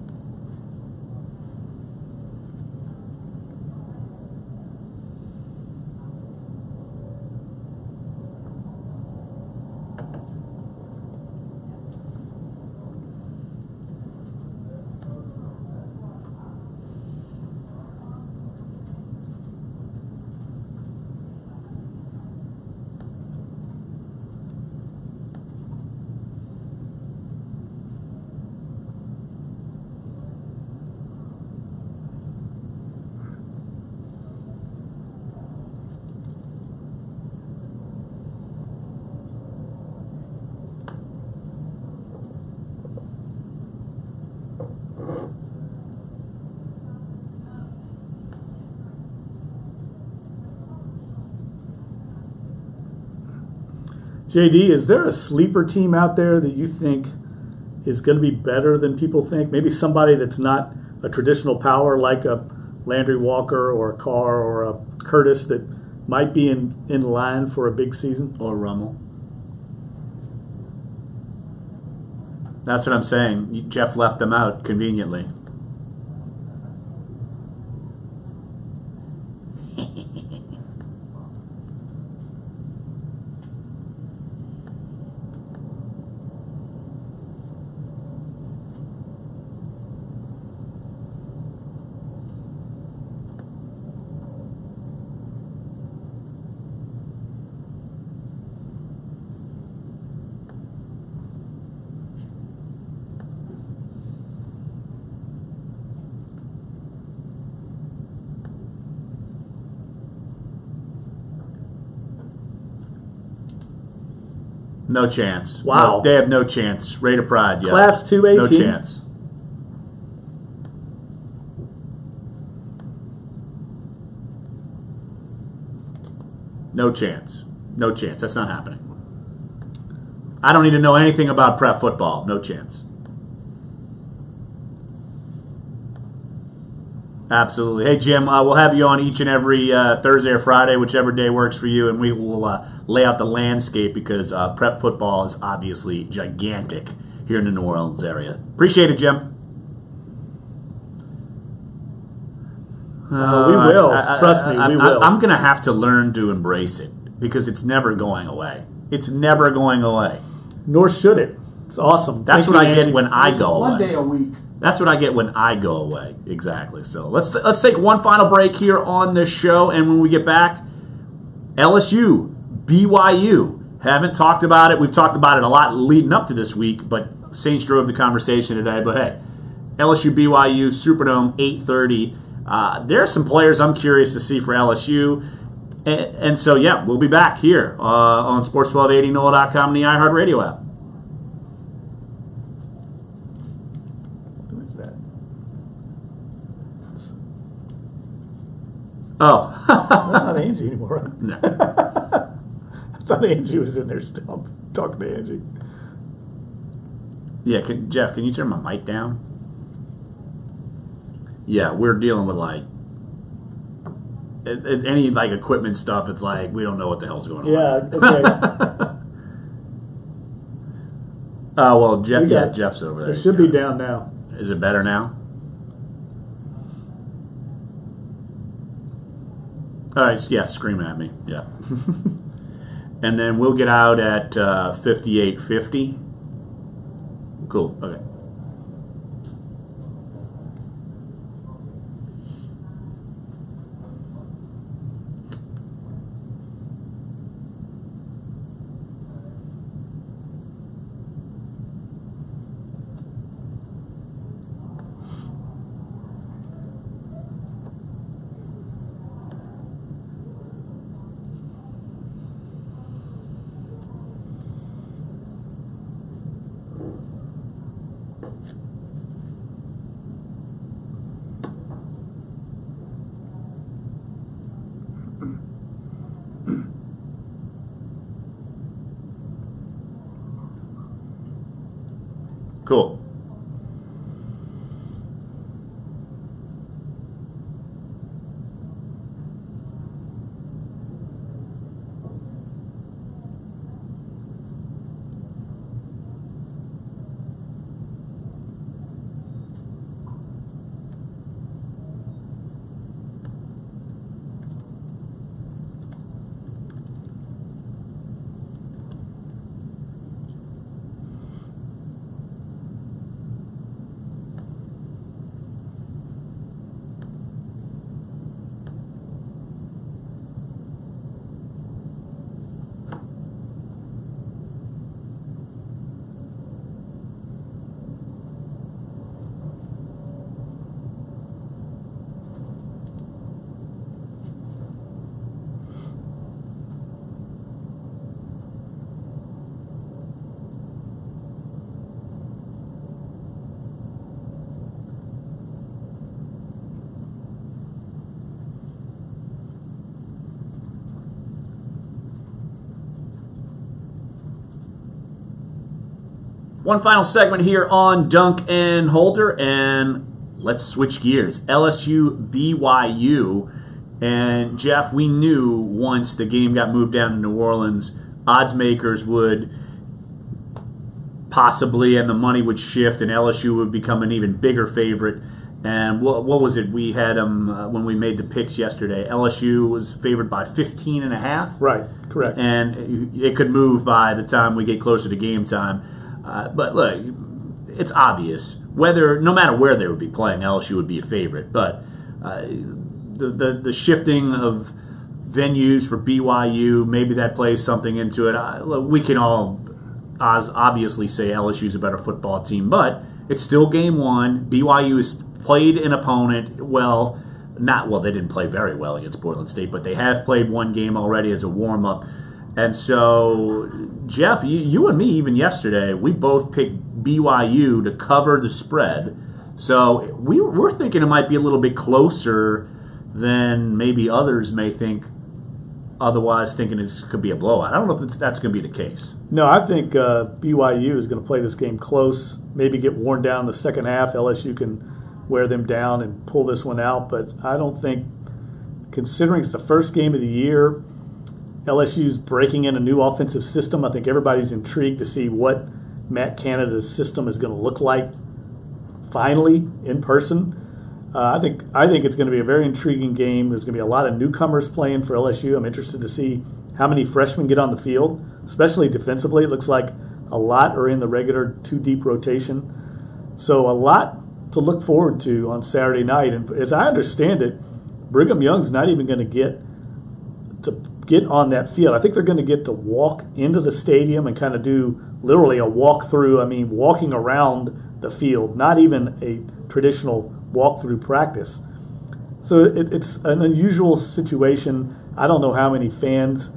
[SPEAKER 2] JD, is there a sleeper team out there that you think is going to be better than people think? Maybe somebody that's not a traditional power like a Landry Walker or a Carr or a Curtis that might be in line for a big season?
[SPEAKER 1] Or Rummel. That's what I'm saying. Jeff left them out conveniently. No chance.
[SPEAKER 2] Wow.
[SPEAKER 1] No, they have no chance. Rate of pride, yeah.
[SPEAKER 2] Class 218.
[SPEAKER 1] No chance. No chance. No chance. That's not happening. I don't need to know anything about prep football. No chance. Absolutely. Hey, Jim, we'll have you on each and every Thursday or Friday, whichever day works for you, and we will lay out the landscape because prep football is obviously gigantic here in the New Orleans area. Appreciate it, Jim.
[SPEAKER 2] We will. Trust me, we will.
[SPEAKER 1] I'm going to have to learn to embrace it because it's never going away. It's never going away.
[SPEAKER 2] Nor should it. It's awesome.
[SPEAKER 1] That's what I get when I go away.
[SPEAKER 3] 1 day a week.
[SPEAKER 1] That's what I get when I go away. Exactly. So let's take one final break here on this show, and when we get back, LSU, BYU. Haven't talked about it. We've talked about it a lot leading up to this week, but Saints drove the conversation today. But hey, LSU, BYU, Superdome, 8:30. There are some players I'm curious to see for LSU. And so, yeah, we'll be back here on Sports 1280, NOLA.com, and the iHeartRadio app.
[SPEAKER 2] Who is that?
[SPEAKER 1] Oh.
[SPEAKER 2] That's not Angie anymore, right?
[SPEAKER 1] No.
[SPEAKER 2] I thought Angie was in there still. I'm talking to Angie.
[SPEAKER 1] Yeah, Jeff, can you turn my mic down? Yeah, we're dealing with any equipment stuff. It's like we don't know what the hell's going on.
[SPEAKER 2] Yeah, okay.
[SPEAKER 1] Oh well, Jeff's over there.
[SPEAKER 2] It should be down now.
[SPEAKER 1] Is it better now? All right, yeah, scream at me. Yeah. And then we'll get out at 58:50. Cool. Okay. Cool. One final segment here on Dunc and Holder, and let's switch gears. LSU BYU. And Jeff, we knew once the game got moved down to New Orleans, odds makers would possibly, and the money would shift, and LSU would become an even bigger favorite. And what was it? We had them when we made the picks yesterday. LSU was favored by 15.5.
[SPEAKER 2] Right, correct.
[SPEAKER 1] And it could move by the time we get closer to game time. But look, it's obvious. No matter where they would be playing, LSU would be a favorite. But the shifting of venues for BYU, maybe that plays something into it. We can all obviously say LSU's a better football team, but it's still game one. BYU has played an opponent they didn't play very well against Portland State, but they have played one game already as a warm-up. And so, Jeff, you and me, even yesterday, we both picked BYU to cover the spread. So we're thinking it might be a little bit closer than maybe others may think, otherwise thinking this could be a blowout. I don't know if that's going to be the case.
[SPEAKER 2] No, I think BYU is going to play this game close, maybe get worn down in the second half. LSU can wear them down and pull this one out. But I don't think, considering it's the first game of the year, LSU's breaking in a new offensive system. I think everybody's intrigued to see what Matt Canada's system is going to look like finally in person. I think it's going to be a very intriguing game. There's going to be a lot of newcomers playing for LSU. I'm interested to see how many freshmen get on the field, especially defensively. It looks like a lot are in the regular two-deep rotation. So a lot to look forward to on Saturday night. And as I understand it, Brigham Young's not even going to get on that field. I think they're going to get to walk into the stadium and kind of do literally a walkthrough. I mean, walking around the field, not even a traditional walkthrough practice. So it's an unusual situation. I don't know how many fans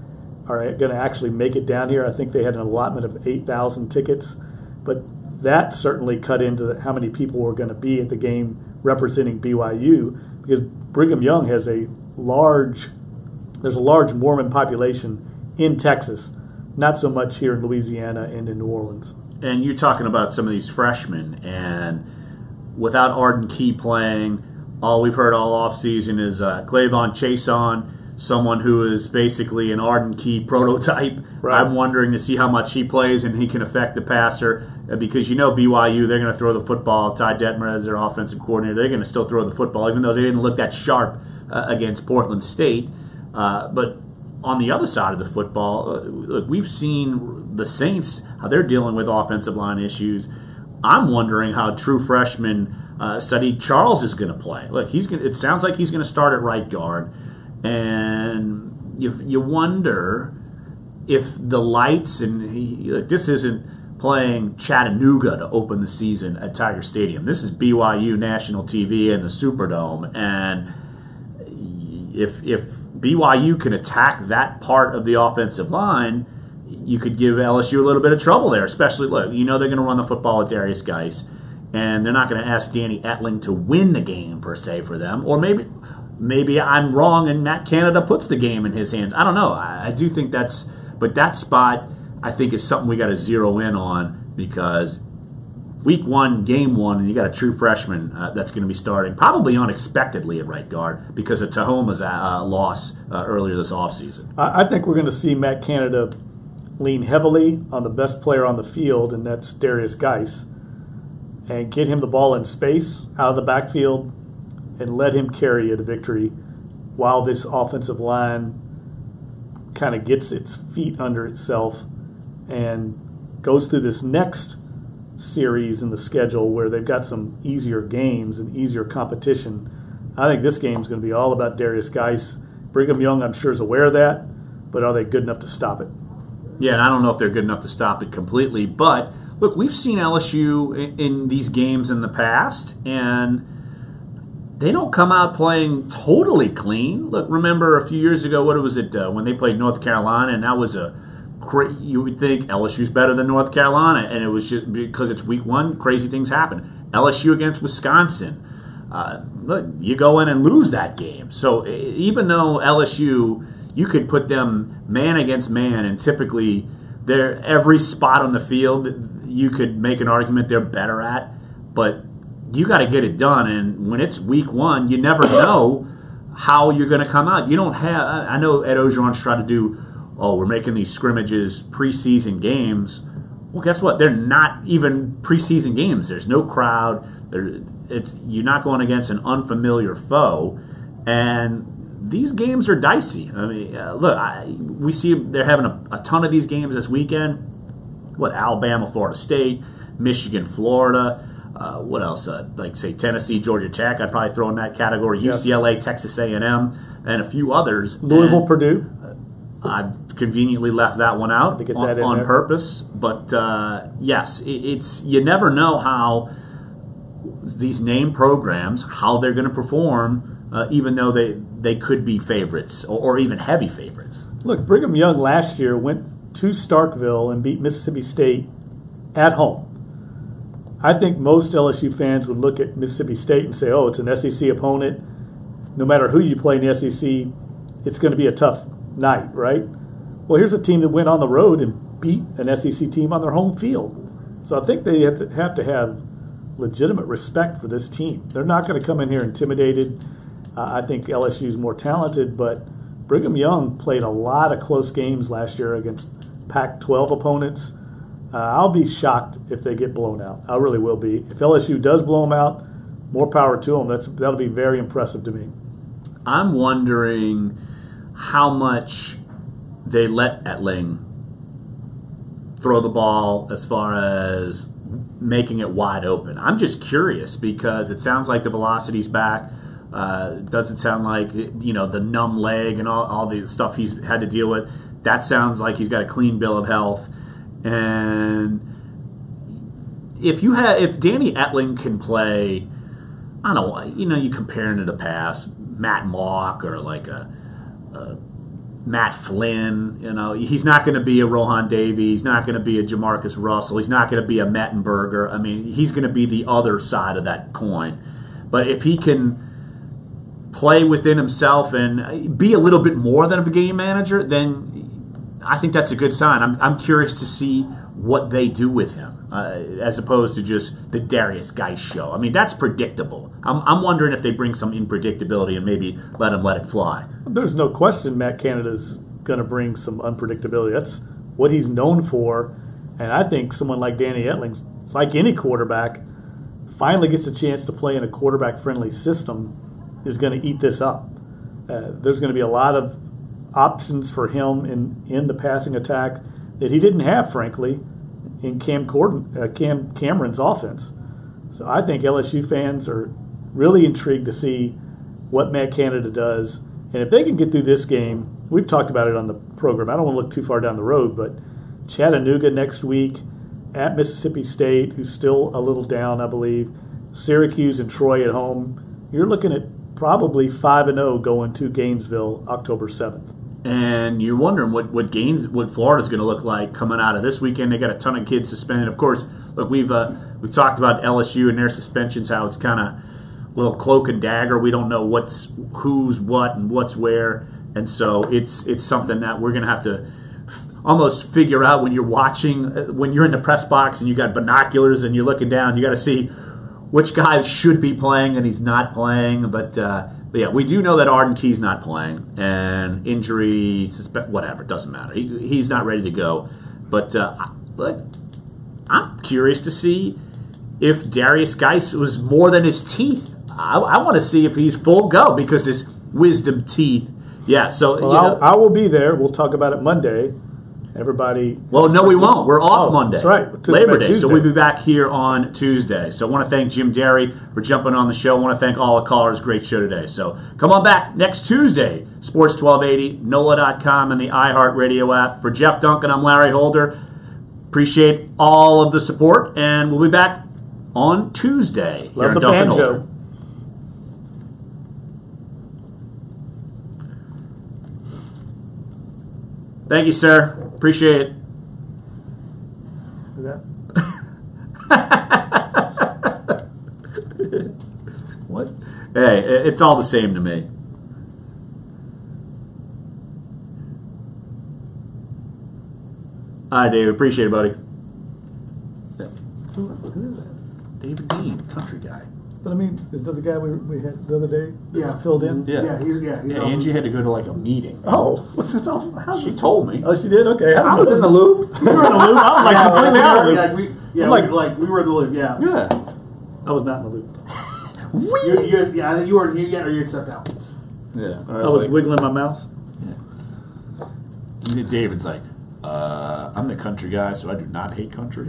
[SPEAKER 2] are going to actually make it down here. I think they had an allotment of 8,000 tickets, but that certainly cut into how many people were going to be at the game representing BYU, because Brigham Young has there's a large Mormon population in Texas, not so much here in Louisiana and in New Orleans.
[SPEAKER 1] And you're talking about some of these freshmen, and without Arden Key playing, all we've heard all offseason is Clavon Chason, someone who is basically an Arden Key prototype.
[SPEAKER 2] Right.
[SPEAKER 1] I'm wondering to see how much he plays and he can affect the passer, because BYU, they're going to throw the football. Ty Detmer as their offensive coordinator, they're going to still throw the football, even though they didn't look that sharp against Portland State. But on the other side of the football, look, we've seen the Saints, how they're dealing with offensive line issues. I'm wondering how true freshman Sadiq Charles is going to play. Look, it sounds like he's going to start at right guard. And you wonder if the lights, and this isn't playing Chattanooga to open the season at Tiger Stadium. This is BYU national TV and the Superdome. And if BYU can attack that part of the offensive line, you could give LSU a little bit of trouble there, especially, look, they're going to run the football with Darius Geis, and they're not going to ask Danny Etling to win the game, per se, for them. Or maybe I'm wrong and Matt Canada puts the game in his hands. I don't know. I do think but that spot, I think, is something we got to zero in on, because week one, game one, and you got a true freshman that's going to be starting probably unexpectedly at right guard because of Tahoma's loss earlier this offseason.
[SPEAKER 2] I think we're going to see Matt Canada lean heavily on the best player on the field, and that's Darius Geis, and get him the ball in space out of the backfield and let him carry you to victory while this offensive line kind of gets its feet under itself and goes through this next series in the schedule where they've got some easier games and easier competition. I think this game is going to be all about Darius Geis. Brigham Young, I'm sure, is aware of that, but are they good enough to stop it?
[SPEAKER 1] Yeah, and I don't know if they're good enough to stop it completely, but look, we've seen LSU in these games in the past, and they don't come out playing totally clean. Look, remember a few years ago, what was it, when they played North Carolina, and that was you would think LSU's better than North Carolina, and it was just because it's week one, crazy things happen. LSU against Wisconsin. Look, you go in and lose that game. So even though LSU, you could put them man against man, and typically every spot on the field, you could make an argument they're better at, but you got to get it done. And when it's week 1, you never know how you're going to come out. You don't have. I know Ed Orgeron's tried to do. Oh, we're making these scrimmages preseason games. Well, guess what? They're not even preseason games. There's no crowd. You're not going against an unfamiliar foe, and these games are dicey. I mean, look, we see they're having a ton of these games this weekend. What, Alabama, Florida State, Michigan, Florida. What else? Like, say, Tennessee, Georgia Tech. I'd probably throw in that category. Yes. UCLA, Texas A&M, and a few others.
[SPEAKER 2] Louisville, Purdue.
[SPEAKER 1] I conveniently left that one out
[SPEAKER 2] to get that
[SPEAKER 1] on purpose. But, yes, it's you never know how these name programs, how they're going to perform, even though they could be favorites or even heavy favorites.
[SPEAKER 2] Look, Brigham Young last year went to Starkville and beat Mississippi State at home. I think most LSU fans would look at Mississippi State and say, oh, it's an SEC opponent. No matter who you play in the SEC, it's going to be a tough night, right? Well, here's a team that went on the road and beat an SEC team on their home field. So I think they have to have legitimate respect for this team. They're not going to come in here intimidated. I think LSU is more talented, but Brigham Young played a lot of close games last year against Pac-12 opponents. I'll be shocked if they get blown out. I really will be. If LSU does blow them out, more power to them. That'll be very impressive to me.
[SPEAKER 1] I'm wondering how much they let Etling throw the ball as far as making it wide open. I'm just curious because it sounds like the velocity's back. It doesn't sound like, the numb leg and all the stuff he's had to deal with. That sounds like he's got a clean bill of health. And if Danny Etling can play, I don't know, you compare him to the past, Matt Mock or like a Matt Flynn, he's not going to be a Rohan Davey, he's not going to be a Jamarcus Russell, he's not going to be a Mettenberger. I mean, he's going to be the other side of that coin. But if he can play within himself and be a little bit more than a game manager, then I think that's a good sign. I'm curious to see what they do with him, as opposed to just the Darius Geis show. I mean, that's predictable. I'm wondering if they bring some unpredictability and maybe let it fly.
[SPEAKER 2] There's no question Matt Canada's going to bring some unpredictability. That's what he's known for. And I think someone like Danny Etling, like any quarterback, finally gets a chance to play in a quarterback-friendly system, is going to eat this up. There's going to be a lot of options for him in the passing attack that he didn't have, frankly, in Cam Cameron's offense. So I think LSU fans are really intrigued to see what Matt Canada does. And if they can get through this game, we've talked about it on the program. I don't want to look too far down the road, but Chattanooga next week at Mississippi State, who's still a little down, I believe, Syracuse and Troy at home, you're looking at probably 5-0 going to Gainesville October 7th.
[SPEAKER 1] And you're wondering what Florida's going to look like coming out of this weekend. They got a ton of kids suspended. Of course, look, we've talked about LSU and their suspensions, how it's kind of a little cloak and dagger. We don't know who's what and what's where, and so it's something that we're going to have to almost figure out when you're watching, when you're in the press box and you got binoculars and you're looking down. You got to see which guy should be playing and he's not playing, but yeah, we do know that Arden Key's not playing, and injury, whatever, it doesn't matter. He's not ready to go. But I'm curious to see if Darius Geis was more than his teeth. I want to see if he's full go because his wisdom teeth. Yeah, so
[SPEAKER 2] I will be there. We'll talk about it Monday. Everybody.
[SPEAKER 1] Well, no, we won't. We're off Monday.
[SPEAKER 2] That's right.
[SPEAKER 1] Labor Day. So we'll be back here on Tuesday. So I want to thank Jim Derry for jumping on the show. I want to thank all the callers. Great show today. So come on back next Tuesday. Sports 1280, NOLA.com, and the iHeartRadio app. For Jeff Duncan, I'm Larry Holder. Appreciate all of the support, and we'll be back on Tuesday.
[SPEAKER 2] Love the banjo.
[SPEAKER 1] Thank you, sir. Appreciate it.
[SPEAKER 2] Is that?
[SPEAKER 1] What? Hey, it's all the same to me. All right, Dave. Appreciate it, buddy.
[SPEAKER 2] Who is that?
[SPEAKER 1] David Dean, country guy.
[SPEAKER 2] But I mean, is that the guy we had the other day? That's
[SPEAKER 3] Yeah.
[SPEAKER 2] filled in.
[SPEAKER 1] Yeah.
[SPEAKER 3] He's
[SPEAKER 1] Angie had to go to like a meeting.
[SPEAKER 2] Oh, what's that? How
[SPEAKER 1] She told me.
[SPEAKER 2] Oh, she did. Okay,
[SPEAKER 1] I was in the loop.
[SPEAKER 2] You were in the loop. I was like completely out of the loop.
[SPEAKER 3] We were in the loop. Yeah.
[SPEAKER 1] Yeah.
[SPEAKER 2] I was not in the loop.
[SPEAKER 3] I think you weren't here yet, or you stepped out.
[SPEAKER 1] Yeah.
[SPEAKER 2] I was wiggling my mouse.
[SPEAKER 1] Yeah. David's like, I'm the country guy, so I do not hate country.